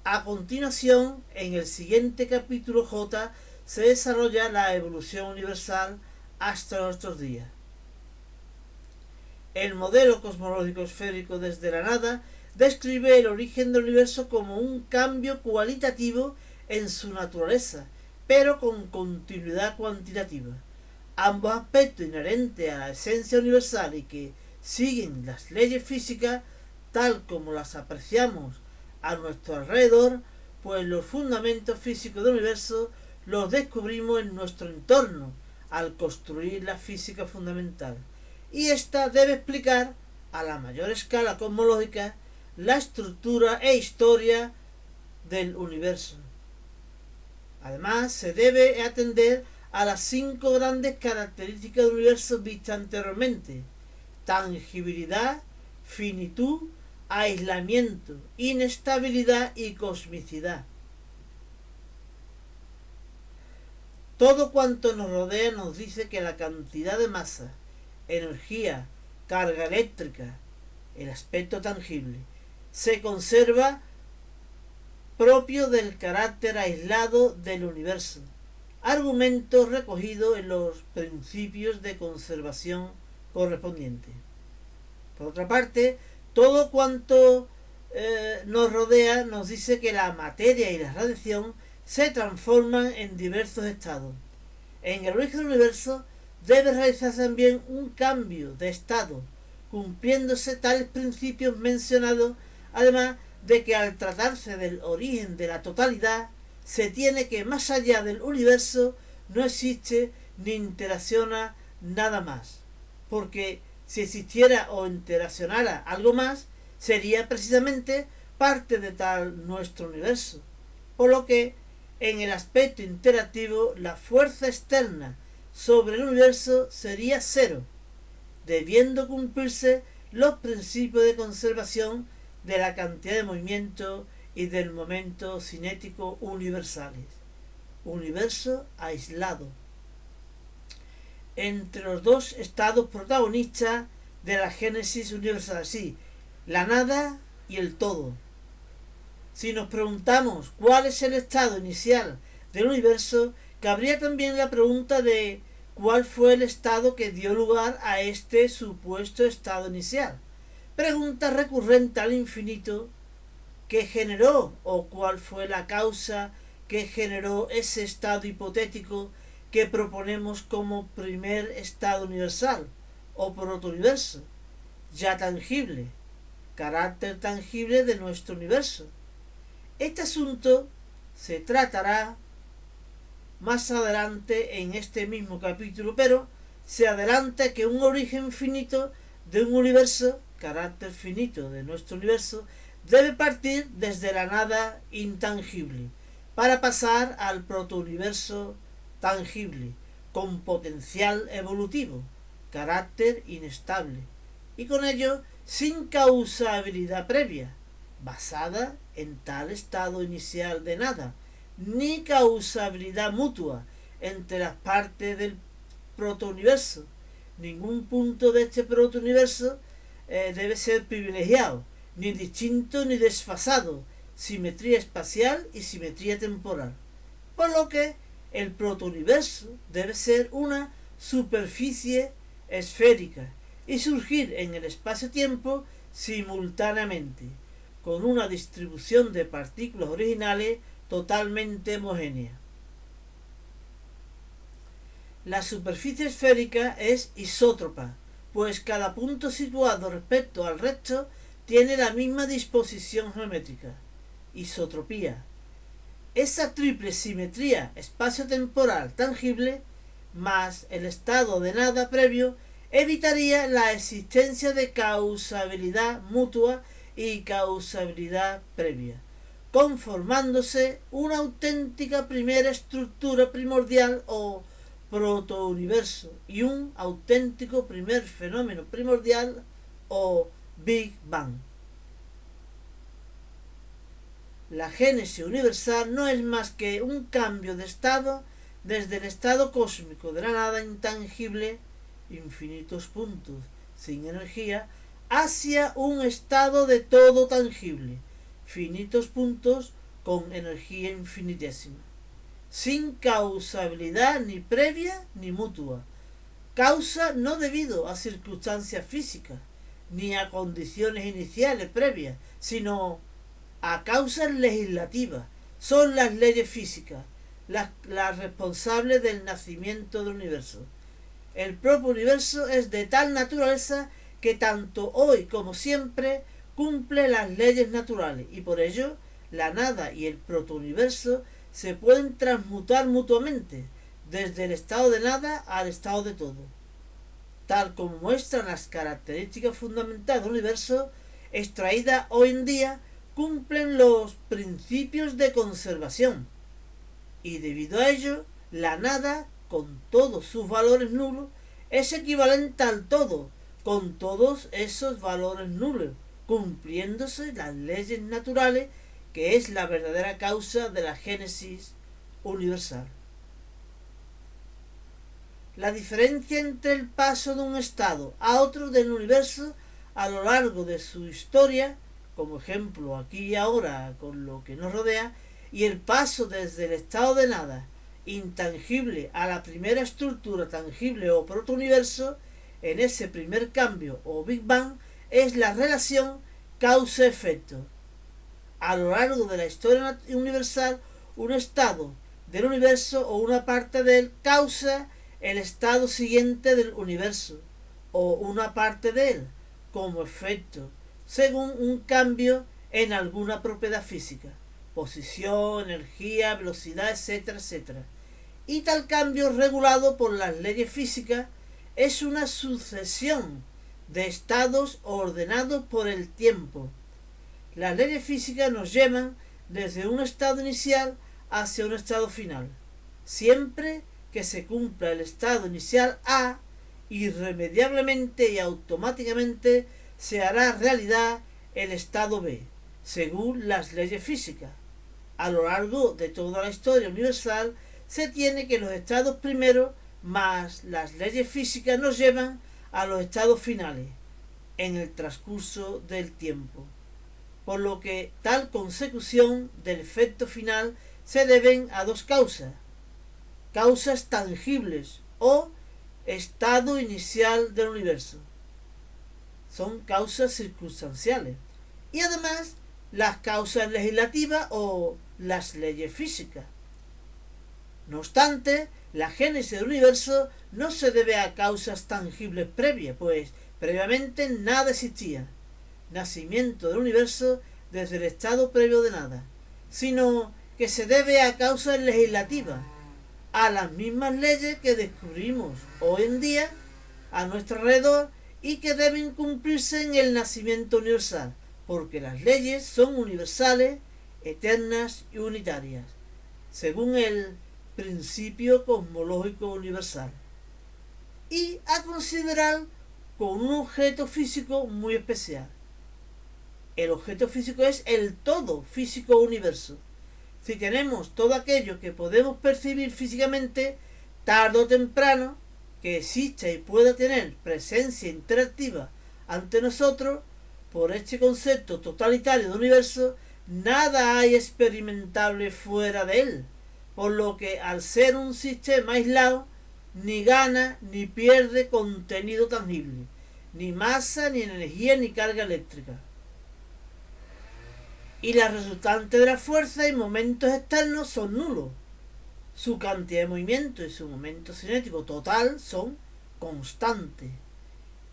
A continuación, en el siguiente capítulo J, se desarrolla la evolución universal hasta nuestros días. El modelo cosmológico esférico desde la nada describe el origen del universo como un cambio cualitativo en su naturaleza, pero con continuidad cuantitativa. Ambos aspectos inherentes a la esencia universal y que siguen las leyes físicas tal como las apreciamos a nuestro alrededor, pues los fundamentos físicos del universo los descubrimos en nuestro entorno al construir la física fundamental, y ésta debe explicar a la mayor escala cosmológica la estructura e historia del universo. Además, se debe atender a las 5 grandes características del universo vistas anteriormente: tangibilidad, finitud, aislamiento, inestabilidad y cosmicidad. Todo cuanto nos rodea nos dice que la cantidad de masa, energía, carga eléctrica, el aspecto tangible, se conserva propio del carácter aislado del universo, argumento recogido en los principios de conservación correspondientes. Por otra parte, todo cuanto nos rodea nos dice que la materia y la radiación se transforman en diversos estados. En el origen del universo debe realizarse también un cambio de estado, cumpliéndose tales principios mencionados, además de que al tratarse del origen de la totalidad, se tiene que más allá del universo no existe ni interacciona nada más, porque si existiera o interaccionara algo más, sería precisamente parte de tal nuestro universo, por lo que en el aspecto interactivo la fuerza externa sobre el universo sería cero, debiendo cumplirse los principios de conservación de la cantidad de movimiento y del momento cinético universales. Universo aislado. Entre los dos estados protagonistas de la génesis universal, sí, la nada y el todo. Si nos preguntamos cuál es el estado inicial del universo, cabría también la pregunta de cuál fue el estado que dio lugar a este supuesto estado inicial. Pregunta recurrente al infinito que generó o cuál fue la causa que generó ese estado hipotético que proponemos como primer estado universal o protouniverso, ya tangible, carácter tangible de nuestro universo. Este asunto se tratará más adelante en este mismo capítulo, pero se adelanta que un origen finito de un universo, carácter finito de nuestro universo, debe partir desde la nada intangible para pasar al protouniverso tangible con potencial evolutivo, carácter inestable, y con ello sin causabilidad previa, basada en tal estado inicial de nada, ni causabilidad mutua entre las partes del protouniverso. Ningún punto de este protouniverso debe ser privilegiado, ni distinto ni desfasado, simetría espacial y simetría temporal. Por lo que el protouniverso debe ser una superficie esférica y surgir en el espacio-tiempo simultáneamente, con una distribución de partículas originales totalmente homogénea. La superficie esférica es isótropa, pues cada punto situado respecto al resto tiene la misma disposición geométrica, isotropía. Esa triple simetría espacio-temporal tangible, más el estado de nada previo, evitaría la existencia de causabilidad mutua y causabilidad previa, conformándose una auténtica primera estructura primordial o protouniverso y un auténtico primer fenómeno primordial o Big Bang. La génesis universal no es más que un cambio de estado desde el estado cósmico de la nada intangible, infinitos puntos sin energía, hacia un estado de todo tangible, finitos puntos con energía infinitésima, sin causabilidad ni previa ni mutua. Causa no debido a circunstancias físicas, ni a condiciones iniciales previas, sino a causas legislativas. Son las leyes físicas las responsables del nacimiento del universo. El propio universo es de tal naturaleza que tanto hoy como siempre cumple las leyes naturales, y por ello la nada y el protouniverso se pueden transmutar mutuamente desde el estado de nada al estado de todo, tal como muestran las características fundamentales del universo extraídas hoy en día. Cumplen los principios de conservación, y debido a ello la nada, con todos sus valores nulos, es equivalente al todo con todos esos valores nulos, cumpliéndose las leyes naturales, que es la verdadera causa de la génesis universal. La diferencia entre el paso de un estado a otro del universo a lo largo de su historia, como ejemplo aquí y ahora con lo que nos rodea, y el paso desde el estado de nada intangible a la primera estructura tangible o protouniverso, en ese primer cambio o Big Bang, es la relación causa-efecto. A lo largo de la historia universal, un estado del universo o una parte de él causa el estado siguiente del universo o una parte de él como efecto, según un cambio en alguna propiedad física, posición, energía, velocidad, etcétera, etcétera. y tal cambio regulado por las leyes físicas es una sucesión de estados ordenados por el tiempo. Las leyes físicas nos llevan desde un estado inicial hacia un estado final. Siempre que se cumpla el estado inicial A, irremediablemente y automáticamente se hará realidad el estado B, según las leyes físicas. A lo largo de toda la historia universal se tiene que los estados primeros más las leyes físicas nos llevan a los estados finales en el transcurso del tiempo, por lo que tal consecución del efecto final se deben a dos causas tangibles o estado inicial del universo. Son causas circunstanciales. Y además las causas legislativas o las leyes físicas. No obstante, la génesis del universo no se debe a causas tangibles previas, pues previamente nada existía. Nacimiento del universo desde el estado previo de nada, sino que se debe a causas legislativas, a las mismas leyes que descubrimos hoy en día a nuestro alrededor y que deben cumplirse en el nacimiento universal, porque las leyes son universales, eternas y unitarias, según el principio cosmológico universal, y a considerar con un objeto físico muy especial. El objeto físico es el todo físico universo. Si tenemos todo aquello que podemos percibir físicamente, tarde o temprano, que exista y pueda tener presencia interactiva ante nosotros, por este concepto totalitario del universo, nada hay experimentable fuera de él, por lo que al ser un sistema aislado, ni gana ni pierde contenido tangible, ni masa, ni energía, ni carga eléctrica. Y las resultantes de la fuerza y momentos externos son nulos. Su cantidad de movimiento y su momento cinético total son constantes.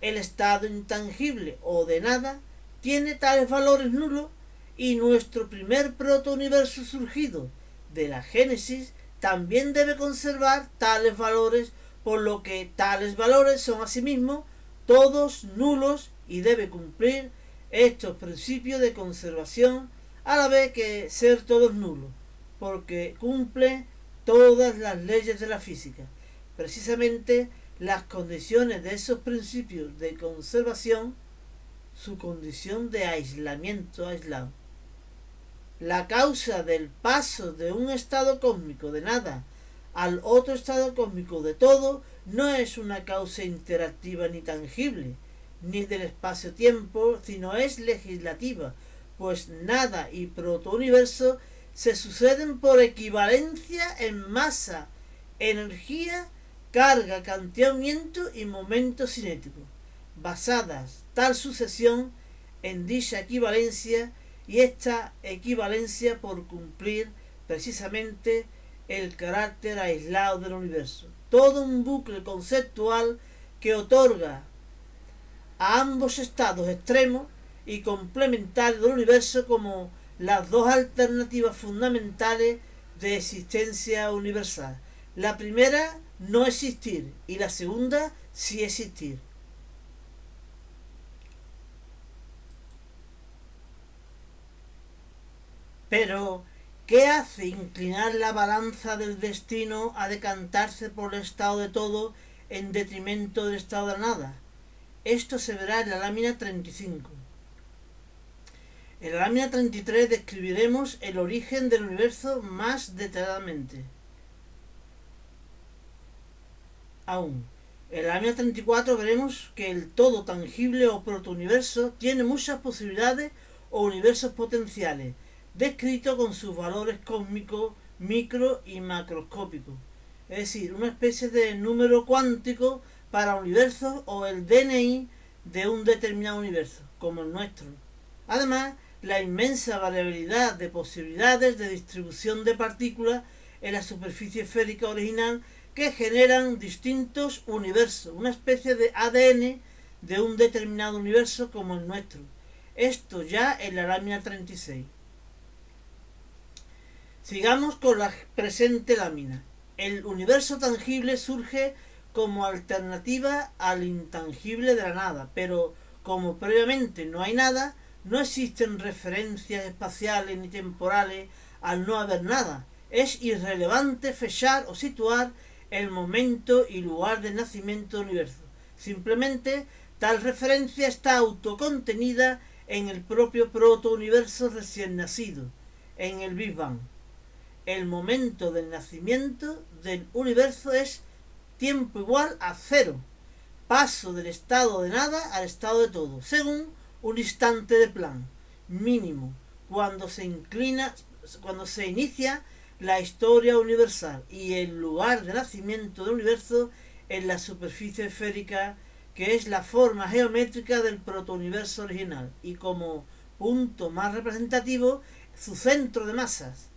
El estado intangible o de nada tiene tales valores nulos y nuestro primer protouniverso surgido de la Génesis también debe conservar tales valores, por lo que tales valores son asimismo todos nulos y debe cumplir estos principios de conservación a la vez que ser todos nulos, porque cumple todas las leyes de la física. Precisamente las condiciones de esos principios de conservación, su condición de aislamiento aislado. La causa del paso de un estado cósmico de nada al otro estado cósmico de todo no es una causa interactiva ni tangible, ni del espacio-tiempo, sino es legislativa, pues nada y protouniverso se suceden por equivalencia en masa, energía, carga, cantidad de movimiento y momento cinético, basadas tal sucesión en dicha equivalencia y esta equivalencia por cumplir precisamente el carácter aislado del universo. Todo un bucle conceptual que otorga a ambos estados extremos y complementarios del universo como las dos alternativas fundamentales de existencia universal. La primera, no existir, y la segunda, sí existir. Pero, ¿qué hace inclinar la balanza del destino a decantarse por el estado de todo en detrimento del estado de nada? Esto se verá en la lámina 35. En la lámina 33 describiremos el origen del universo más detalladamente. Aún, en la lámina 34 veremos que el todo tangible o protouniverso tiene muchas posibilidades o universos potenciales, descritos con sus valores cósmicos, micro y macroscópicos, es decir, una especie de número cuántico para universos o el DNI de un determinado universo, como el nuestro. Además, la inmensa variabilidad de posibilidades de distribución de partículas en la superficie esférica original que generan distintos universos, una especie de ADN de un determinado universo como el nuestro. Esto ya en la lámina 36. Sigamos con la presente lámina. El universo tangible surge como alternativa al intangible de la nada, pero como previamente no hay nada, no existen referencias espaciales ni temporales al no haber nada. Es irrelevante fechar o situar el momento y lugar del nacimiento del universo. Simplemente tal referencia está autocontenida en el propio protouniverso recién nacido, en el Big Bang. El momento del nacimiento del universo es tiempo igual a cero, paso del estado de nada al estado de todo, según un instante de Planck mínimo, cuando se inicia la historia universal, y el lugar de nacimiento del universo en la superficie esférica, que es la forma geométrica del protouniverso original, y como punto más representativo, su centro de masas.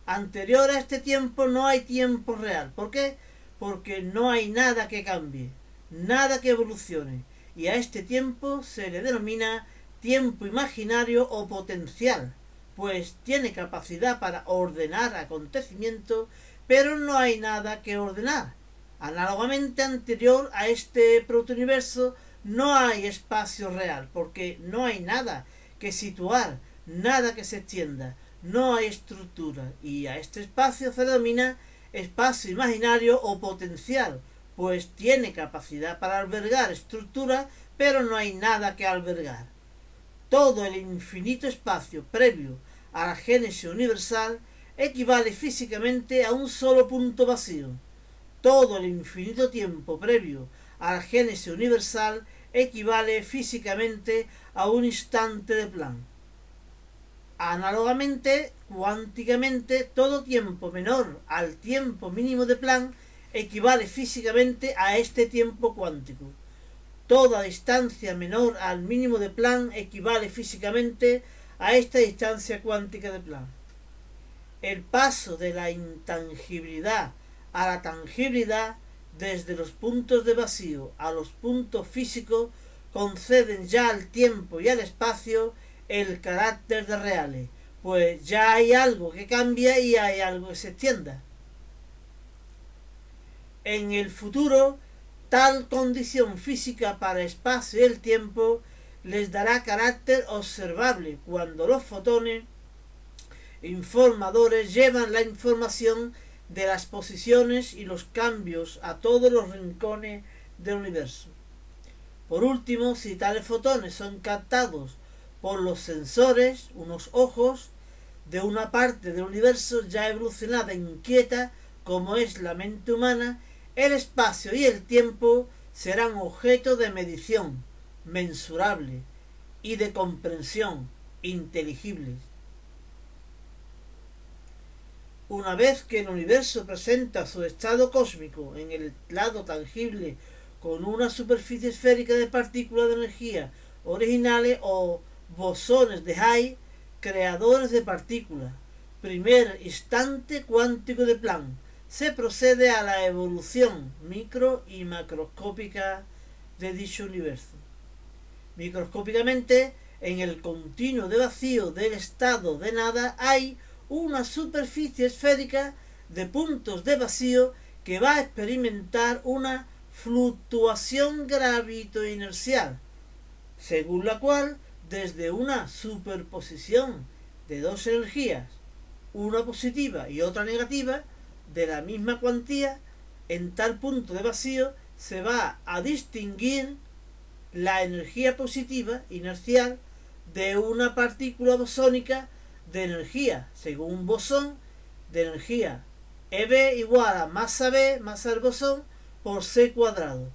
Anterior a este tiempo no hay tiempo real. ¿Por qué? Porque no hay nada que cambie, nada que evolucione, y a este tiempo se le denomina tiempo imaginario o potencial, pues tiene capacidad para ordenar acontecimientos, pero no hay nada que ordenar. Análogamente, anterior a este protouniverso no hay espacio real, porque no hay nada que situar, nada que se extienda, no hay estructura, y a este espacio se denomina espacio imaginario o potencial, pues tiene capacidad para albergar estructura, pero no hay nada que albergar. Todo el infinito espacio previo a la génesis universal equivale físicamente a un solo punto vacío. Todo el infinito tiempo previo a la génesis universal equivale físicamente a un instante de Planck. Análogamente, cuánticamente, todo tiempo menor al tiempo mínimo de Planck equivale físicamente a este tiempo cuántico. Toda distancia menor al mínimo de Planck equivale físicamente a esta distancia cuántica de Planck. El paso de la intangibilidad a la tangibilidad, desde los puntos de vacío a los puntos físicos, conceden ya al tiempo y al espacio el carácter de reales, pues ya hay algo que cambia y hay algo que se extienda. En el futuro, tal condición física para el espacio y el tiempo les dará carácter observable cuando los fotones informadores llevan la información de las posiciones y los cambios a todos los rincones del universo. Por último, si tales fotones son captados por los sensores, unos ojos, de una parte del universo ya evolucionada e inquieta como es la mente humana, el espacio y el tiempo serán objeto de medición, mensurable, y de comprensión, inteligibles. Una vez que el universo presenta su estado cósmico en el lado tangible con una superficie esférica de partículas de energía originales o bosones de Higgs, creadores de partículas, primer instante cuántico de Planck, se procede a la evolución micro y macroscópica de dicho universo. Microscópicamente, en el continuo de vacío del estado de nada hay una superficie esférica de puntos de vacío que va a experimentar una fluctuación gravito-inercial, según la cual, desde una superposición de dos energías, una positiva y otra negativa, de la misma cuantía, en tal punto de vacío se va a distinguir la energía positiva inercial de una partícula bosónica de energía, según un bosón, de energía EB igual a masa B, masa del bosón, por C cuadrado.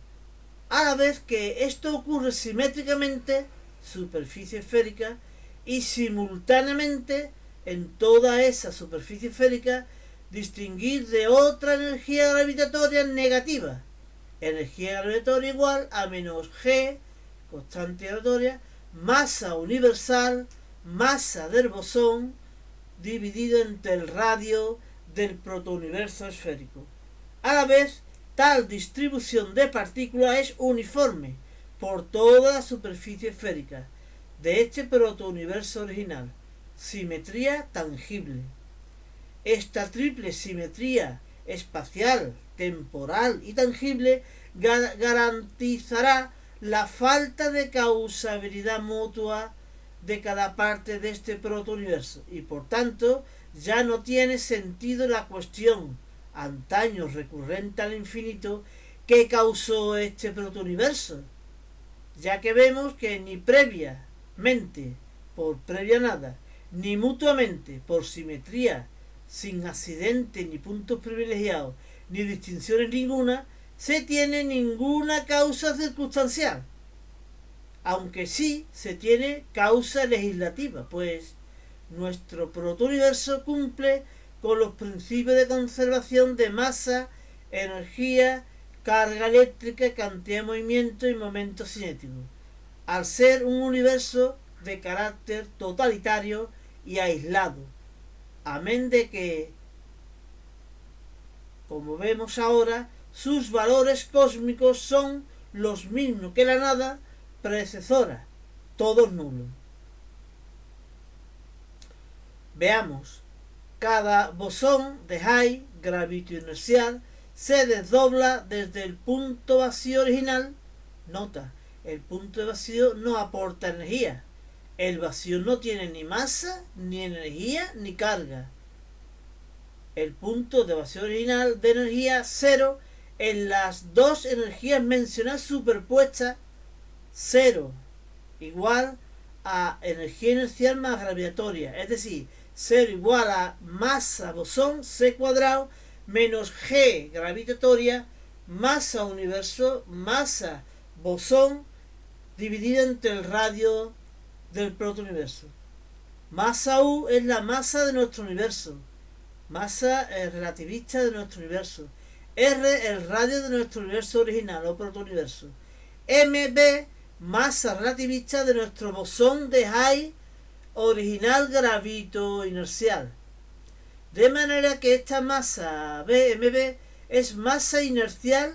A la vez que esto ocurre simétricamente, superficie esférica, y simultáneamente en toda esa superficie esférica distinguir de otra energía gravitatoria negativa, energía gravitatoria igual a menos G, constante gravitatoria, masa universal, masa del bosón, dividido entre el radio del protouniverso esférico. A la vez, tal distribución de partículas es uniforme por toda la superficie esférica de este protouniverso original. Simetría tangible. Esta triple simetría espacial, temporal y tangible garantizará la falta de causabilidad mutua de cada parte de este protouniverso y por tanto ya no tiene sentido la cuestión, antaño recurrente al infinito, ¿qué causó este protouniverso? Ya que vemos que ni previamente, por previa nada, ni mutuamente, por simetría, sin accidente ni puntos privilegiados, ni distinciones ninguna, se tiene ninguna causa circunstancial. Aunque sí se tiene causa legislativa, pues nuestro protouniverso cumple con los principios de conservación de masa, energía, carga eléctrica, cantidad de movimiento y momento cinético, al ser un universo de carácter totalitario y aislado, amén de que, como vemos ahora, sus valores cósmicos son los mismos que la nada predecesora, todos nulos. Veamos, cada bosón de Higgs gravito-inercial se desdobla desde el punto vacío original. Nota, el punto de vacío no aporta energía. El vacío no tiene ni masa, ni energía, ni carga. El punto de vacío original de energía cero en las dos energías mencionadas superpuestas, cero igual a energía inercial más gravitatoria, es decir, 0 igual a masa bosón C cuadrado menos G gravitatoria, masa universo, masa bosón dividida entre el radio del protouniverso. Masa U es la masa de nuestro universo, masa relativista de nuestro universo. R el radio de nuestro universo original o protouniverso. MB masa relativista de nuestro bosón de Higgs original gravito inercial. De manera que esta masa MB es masa inercial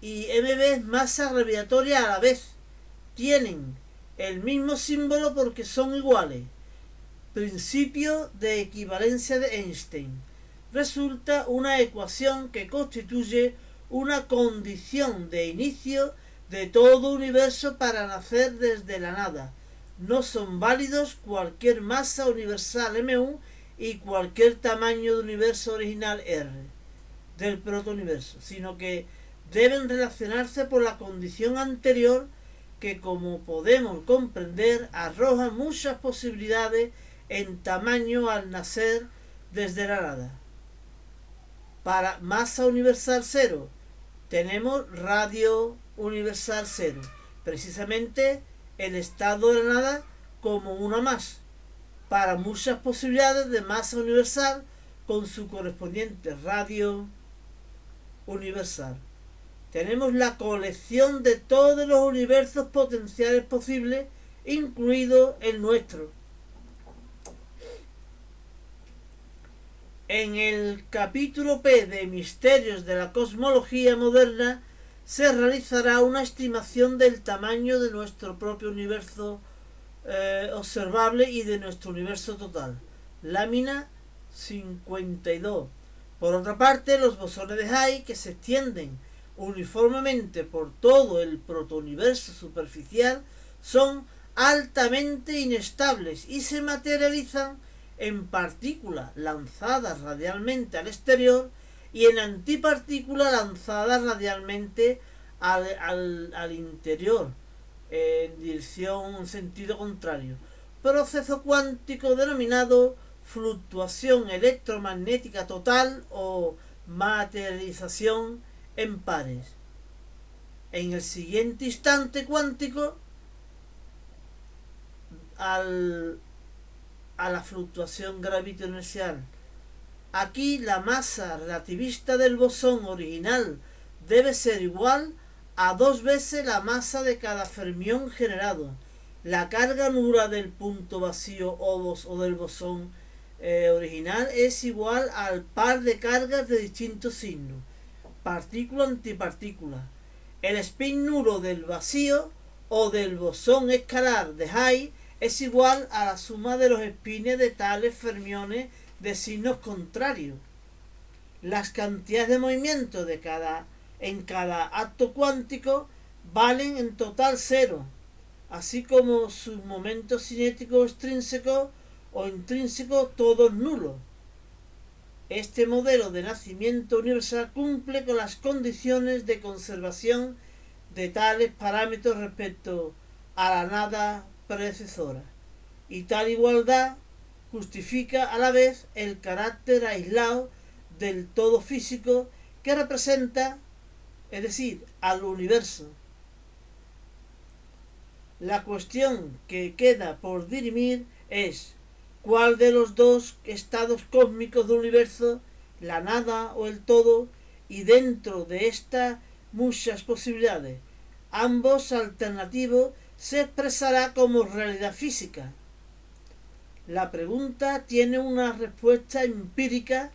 y MB es masa gravitatoria a la vez. Tienen el mismo símbolo porque son iguales. Principio de equivalencia de Einstein. Resulta una ecuación que constituye una condición de inicio de todo universo para nacer desde la nada. No son válidos cualquier masa universal M1 y cualquier tamaño de universo original R del protouniverso, sino que deben relacionarse por la condición anterior que, como podemos comprender, arroja muchas posibilidades en tamaño al nacer desde la nada. Para masa universal cero tenemos radio universal cero, precisamente el estado de la nada como una más, para muchas posibilidades de masa universal con su correspondiente radio universal. Tenemos la colección de todos los universos potenciales posibles, incluido el nuestro. En el capítulo P de Misterios de la Cosmología Moderna se realizará una estimación del tamaño de nuestro propio universo observable y de nuestro universo total. Lámina 52. Por otra parte, los bosones de Higgs, que se extienden uniformemente por todo el protouniverso superficial, son altamente inestables y se materializan en partículas lanzadas radialmente al exterior y en antipartículas lanzadas radialmente al interior, en dirección, en sentido contrario. Proceso cuántico denominado fluctuación electromagnética total o materialización en pares. En el siguiente instante cuántico, a la fluctuación gravito-inercial. Aquí la masa relativista del bosón original debe ser igual a 2 veces la masa de cada fermión generado. La carga nula del punto vacío o del bosón original es igual al par de cargas de distintos signos, partícula-antipartícula. El spin nulo del vacío o del bosón escalar de Higgs es igual a la suma de los espines de tales fermiones de signos contrarios. Las cantidades de movimiento en cada acto cuántico valen en total cero, así como sus momentos cinéticos extrínsecos o intrínsecos todos nulos. Este modelo de nacimiento universal cumple con las condiciones de conservación de tales parámetros respecto a la nada predecesora, y tal igualdad justifica a la vez el carácter aislado del todo físico que representa, es decir, al universo. La cuestión que queda por dirimir es cuál de los dos estados cósmicos del universo, la nada o el todo, y dentro de estas muchas posibilidades, ambos alternativos, se expresará como realidad física. La pregunta tiene una respuesta empírica,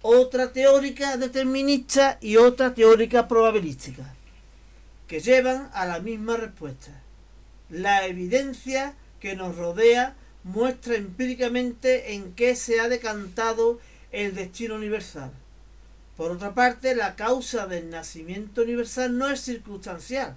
otra teórica determinista y otra teórica probabilística, que llevan a la misma respuesta. La evidencia que nos rodea muestra empíricamente en qué se ha decantado el destino universal. Por otra parte, la causa del nacimiento universal no es circunstancial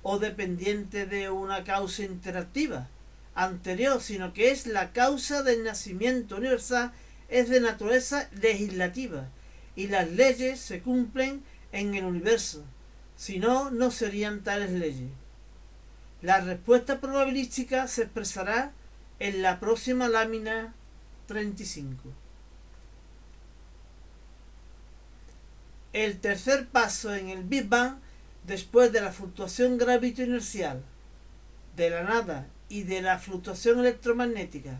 o dependiente de una causa interactiva anterior, sino que es la causa del nacimiento universal, es de naturaleza legislativa, y las leyes se cumplen en el universo, si no, no serían tales leyes. La respuesta probabilística se expresará en la próxima lámina 35. El tercer paso en el Big Bang, después de la fluctuación gravito-inercial, de la nada y de la fluctuación electromagnética,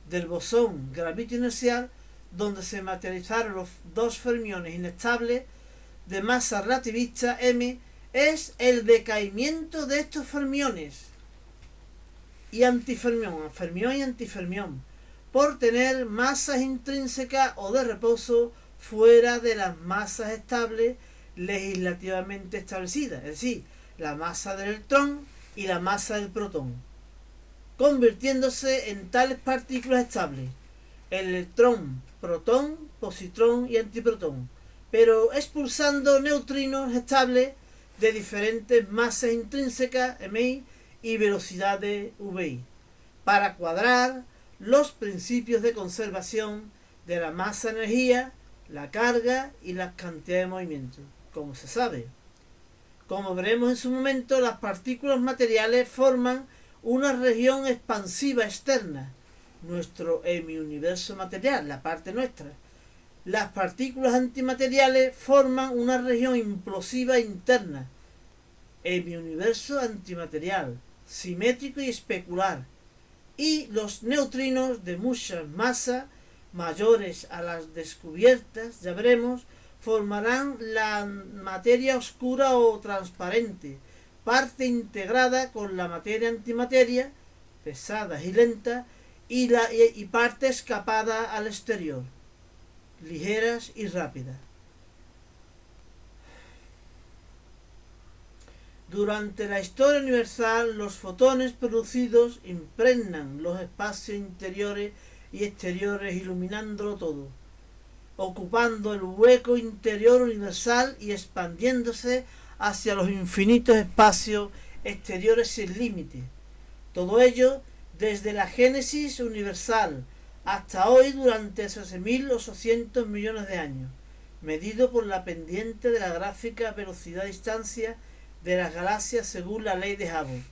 del bosón gravito-inercial, donde se materializaron los dos fermiones inestables de masa relativista m, es el decaimiento de estos fermiones y antifermión, fermión y antifermión, por tener masas intrínsecas o de reposo fuera de las masas estables legislativamente establecidas, es decir, la masa del electrón y la masa del protón, convirtiéndose en tales partículas estables, el electrón, protón, positrón y antiprotón, pero expulsando neutrinos estables de diferentes masas intrínsecas MI y velocidades VI, para cuadrar los principios de conservación de la masa-energía, la carga y las cantidades de movimiento, como se sabe. Como veremos en su momento, las partículas materiales forman una región expansiva externa, nuestro hemiuniverso material, la parte nuestra. Las partículas antimateriales forman una región implosiva interna, hemiuniverso antimaterial, simétrico y especular, y los neutrinos de muchas masas mayores a las descubiertas, ya veremos, formarán la materia oscura o transparente, parte integrada con la materia antimateria, pesada y lenta, y parte escapada al exterior, ligeras y rápidas. Durante la historia universal, los fotones producidos impregnan los espacios interiores y exteriores, iluminándolo todo, ocupando el hueco interior universal y expandiéndose hacia los infinitos espacios exteriores sin límite. Todo ello desde la génesis universal hasta hoy, durante 13.800 millones de años, medido por la pendiente de la gráfica velocidad-distancia de las galaxias según la ley de Hubble.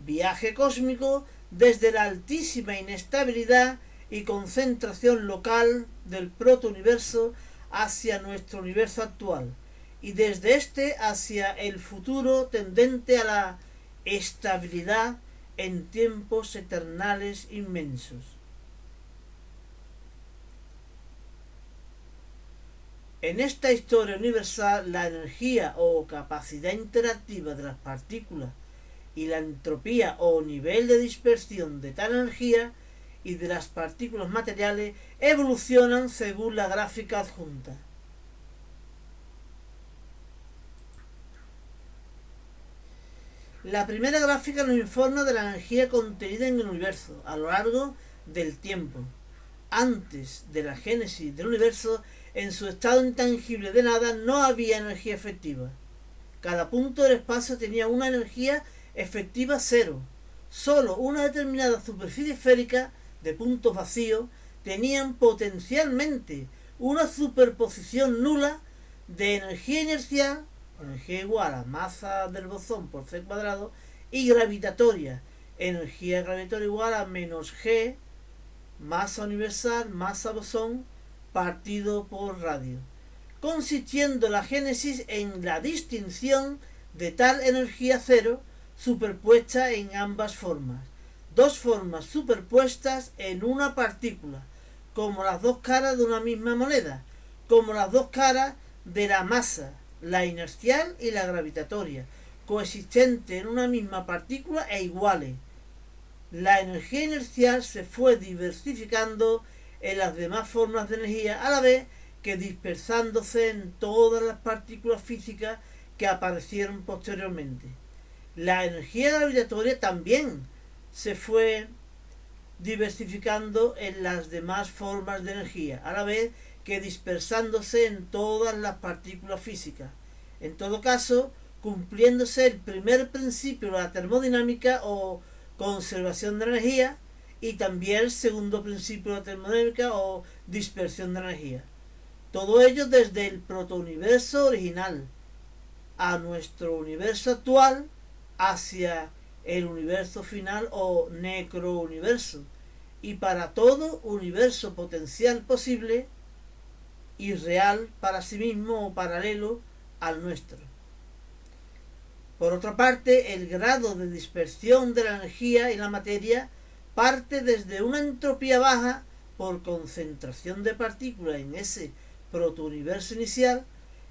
Viaje cósmico desde la altísima inestabilidad y concentración local del protouniverso hacia nuestro universo actual, y desde este hacia el futuro tendente a la estabilidad en tiempos eternales inmensos. En esta historia universal, la energía o capacidad interactiva de las partículas y la entropía o nivel de dispersión de tal energía y de las partículas materiales evolucionan según la gráfica adjunta. La primera gráfica nos informa de la energía contenida en el universo a lo largo del tiempo. Antes de la génesis del universo, en su estado intangible de nada, no había energía efectiva. Cada punto del espacio tenía una energía efectiva cero. Solo una determinada superficie esférica de puntos vacíos tenían potencialmente una superposición nula de energía inercial, energía igual a masa del bosón por c cuadrado, y gravitatoria, energía gravitatoria igual a menos g, masa universal, masa bosón, partido por radio, consistiendo la génesis en la distinción de tal energía cero superpuesta en ambas formas, dos formas superpuestas en una partícula, como las dos caras de una misma moneda, como las dos caras de la masa, la inercial y la gravitatoria, coexistentes en una misma partícula e iguales. La energía inercial se fue diversificando en las demás formas de energía a la vez que dispersándose en todas las partículas físicas que aparecieron posteriormente. La energía gravitatoria también se fue diversificando en las demás formas de energía, a la vez que dispersándose en todas las partículas físicas. En todo caso, cumpliéndose el primer principio de la termodinámica o conservación de energía y también el segundo principio de la termodinámica o dispersión de energía. Todo ello desde el protouniverso original a nuestro universo actual hacia el universo final o necrouniverso, y para todo universo potencial posible y real para sí mismo o paralelo al nuestro. Por otra parte, el grado de dispersión de la energía y la materia parte desde una entropía baja por concentración de partículas en ese protouniverso inicial,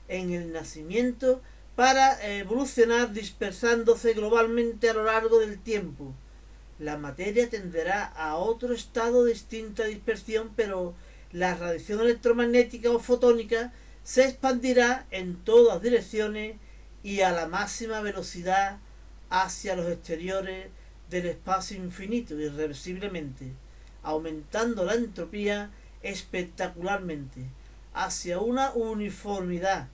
en el nacimiento, para evolucionar dispersándose globalmente a lo largo del tiempo. La materia tenderá a otro estado de distinta dispersión, pero la radiación electromagnética o fotónica se expandirá en todas direcciones y a la máxima velocidad hacia los exteriores del espacio infinito irreversiblemente, aumentando la entropía espectacularmente hacia una uniformidad,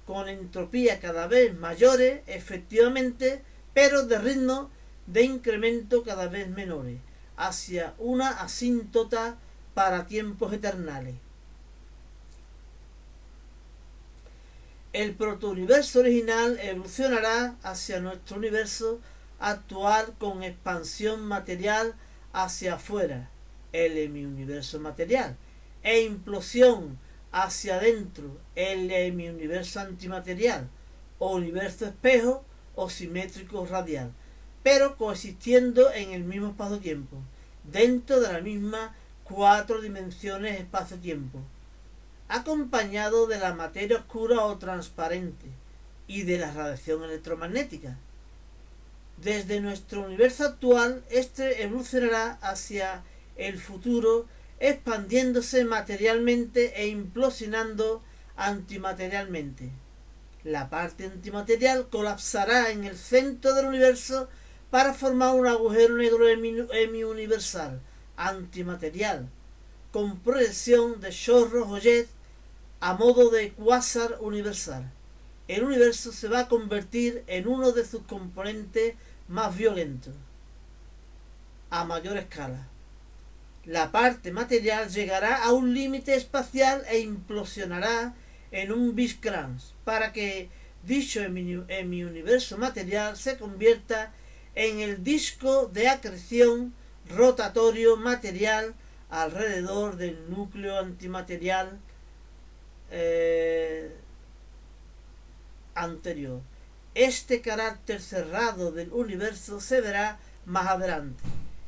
con entropía cada vez mayores efectivamente, pero de ritmo de incremento cada vez menores, hacia una asíntota para tiempos eternales. El protouniverso original evolucionará hacia nuestro universo actual con expansión material hacia afuera, el hemiuniverso material, e implosión hacia adentro, el hemiuniverso antimaterial, o universo espejo o simétrico radial, pero coexistiendo en el mismo espacio-tiempo, dentro de la misma 4 dimensiones espacio-tiempo, acompañado de la materia oscura o transparente y de la radiación electromagnética. Desde nuestro universo actual, este evolucionará hacia el futuro, expandiéndose materialmente e implosionando antimaterialmente. La parte antimaterial colapsará en el centro del universo para formar un agujero negro hemiuniversal antimaterial, con proyección de chorros o jet a modo de cuásar universal. El universo se va a convertir en uno de sus componentes más violentos, a mayor escala. La parte material llegará a un límite espacial e implosionará en un Big Crunch, para que dicho hemiuniverso material se convierta en el disco de acreción rotatorio material alrededor del núcleo antimaterial anterior. Este carácter cerrado del universo se verá más adelante,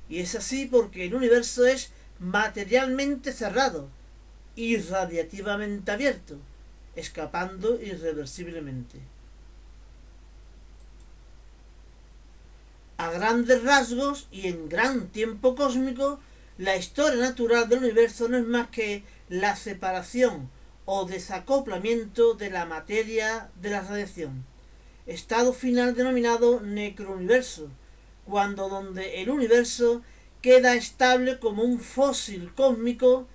y es así porque el universo es materialmente cerrado y radiativamente abierto, escapando irreversiblemente. A grandes rasgos y en gran tiempo cósmico, la historia natural del universo no es más que la separación o desacoplamiento de la materia de la radiación, estado final denominado necrouniverso, cuando donde el universo queda estable como un fósil cósmico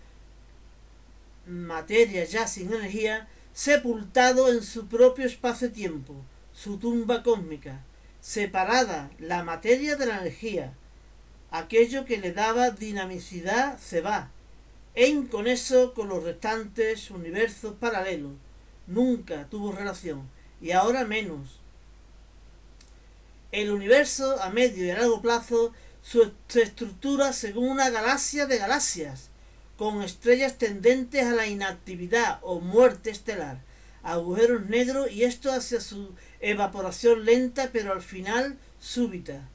materia ya sin energía, sepultado en su propio espacio-tiempo, su tumba cósmica, separada la materia de la energía. Aquello que le daba dinamicidad se va, e inconexo con los restantes universos paralelos. Nunca tuvo relación, y ahora menos. El universo, a medio y a largo plazo, se estructura según una galaxia de galaxias, con estrellas tendentes a la inactividad o muerte estelar, agujeros negros, y esto hacia su evaporación lenta pero al final súbita,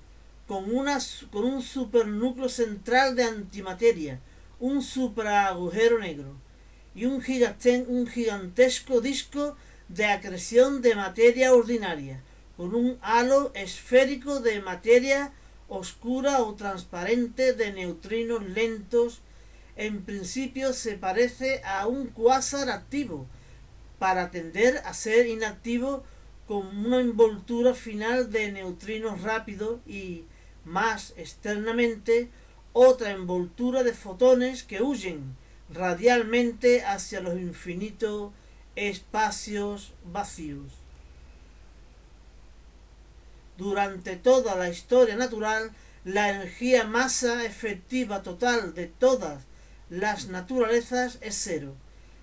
con un supernúcleo central de antimateria, un supraagujero negro, y un gigantesco disco de acreción de materia ordinaria, con un halo esférico de materia oscura o transparente de neutrinos lentos. En principio se parece a un cuásar activo, para tender a ser inactivo, con una envoltura final de neutrinos rápidos y, más externamente, otra envoltura de fotones que huyen radialmente hacia los infinitos espacios vacíos. Durante toda la historia natural, la energía masa efectiva total de todas las naturalezas es cero.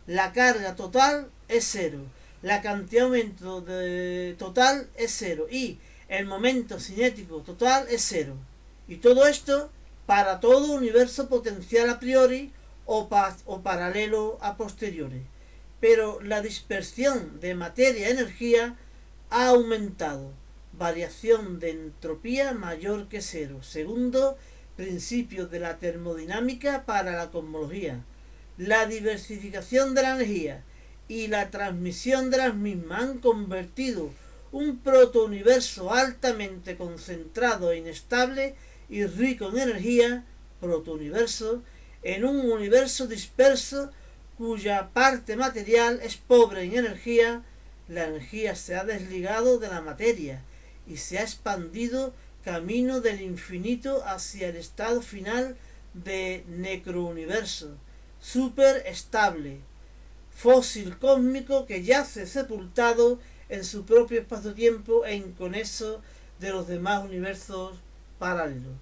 La carga total es cero. La cantidad de momento total es cero. Y el momento cinético total es cero. Y todo esto para todo universo potencial a priori o paralelo a posteriori. Pero la dispersión de materia-energía ha aumentado. Variación de entropía mayor que cero. Segundo, principio de la termodinámica para la cosmología. La diversificación de la energía y la transmisión de las mismas han convertido un protouniverso altamente concentrado e inestable y rico en energía, protouniverso, en un universo disperso cuya parte material es pobre en energía. La energía se ha desligado de la materia y se ha expandido camino del infinito hacia el estado final de necrouniverso, superestable, fósil cósmico que yace sepultado en su propio espacio-tiempo e inconexo de los demás universos paralelos.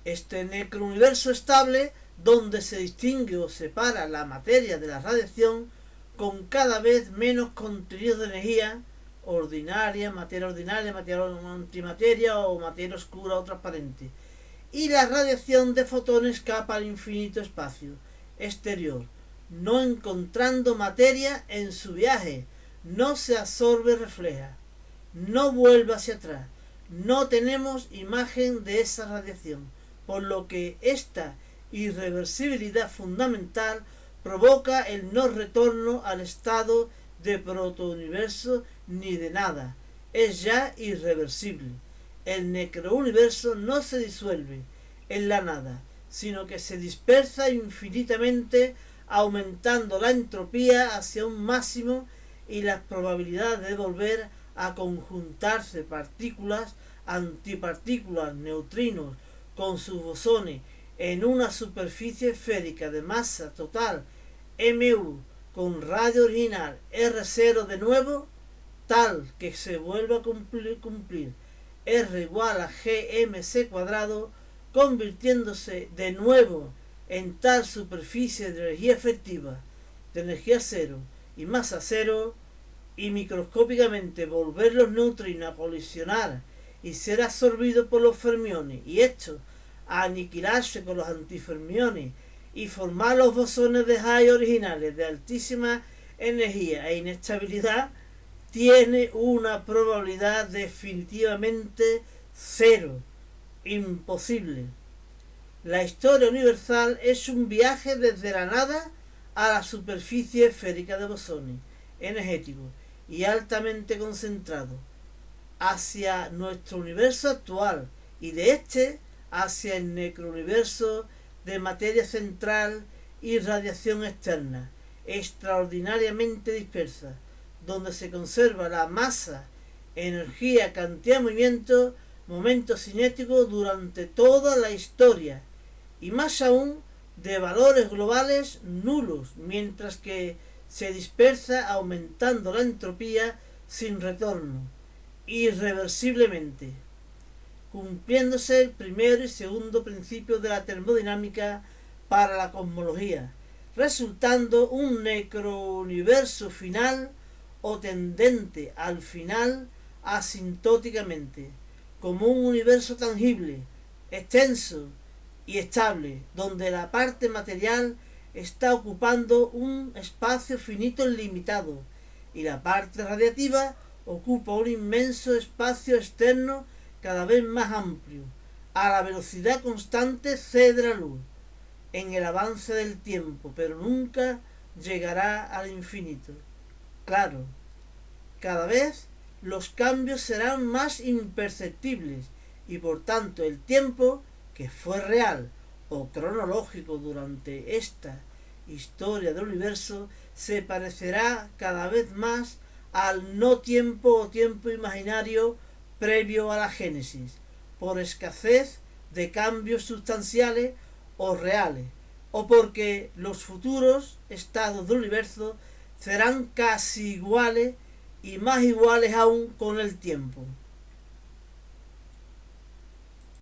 Este necrouniverso estable, donde se distingue o separa la materia de la radiación, con cada vez menos contenidos de energía ordinaria, materia antimateria o materia oscura o transparente, y la radiación de fotones escapa al infinito espacio exterior, no encontrando materia en su viaje, no se absorbe, refleja, no vuelve hacia atrás, no tenemos imagen de esa radiación, por lo que esta irreversibilidad fundamental provoca el no retorno al estado de protouniverso ni de nada, es ya irreversible. El necrouniverso no se disuelve en la nada, sino que se dispersa infinitamente, aumentando la entropía hacia un máximo y las probabilidades de volver a conjuntarse partículas, antipartículas, neutrinos con sus bosones en una superficie esférica de masa total MU con radio original R0 de nuevo, tal que se vuelva a cumplir R igual a GMC cuadrado, convirtiéndose de nuevo en tal superficie de energía efectiva, de energía cero y masa cero, y microscópicamente volver los neutrinos a colisionar y ser absorbidos por los fermiones, y esto a aniquilarse con los antifermiones y formar los bosones de Higgs originales de altísima energía e inestabilidad, tiene una probabilidad definitivamente cero, imposible. La historia universal es un viaje desde la nada a la superficie esférica de bosones energéticos y altamente concentrados, hacia nuestro universo actual, y de este hacia el necrouniverso de materia central y radiación externa, extraordinariamente dispersa, donde se conserva la masa, energía, cantidad de movimiento, momento cinético durante toda la historia, y más aún de valores globales nulos, mientras que se dispersa aumentando la entropía sin retorno, irreversiblemente, cumpliéndose el primero y segundo principio de la termodinámica para la cosmología, resultando un necrouniverso final o tendente al final asintóticamente, como un universo tangible, extenso y estable, donde la parte material está ocupando un espacio finito y limitado, y la parte radiativa ocupa un inmenso espacio externo cada vez más amplio. A la velocidad constante cede la luz en el avance del tiempo, pero nunca llegará al infinito. Claro, cada vez los cambios serán más imperceptibles y por tanto el tiempo, que fue real o cronológico durante esta historia del universo, se parecerá cada vez más al no tiempo o tiempo imaginario previo a la génesis, por escasez de cambios sustanciales o reales, o porque los futuros estados del universo serán casi iguales y más iguales aún con el tiempo.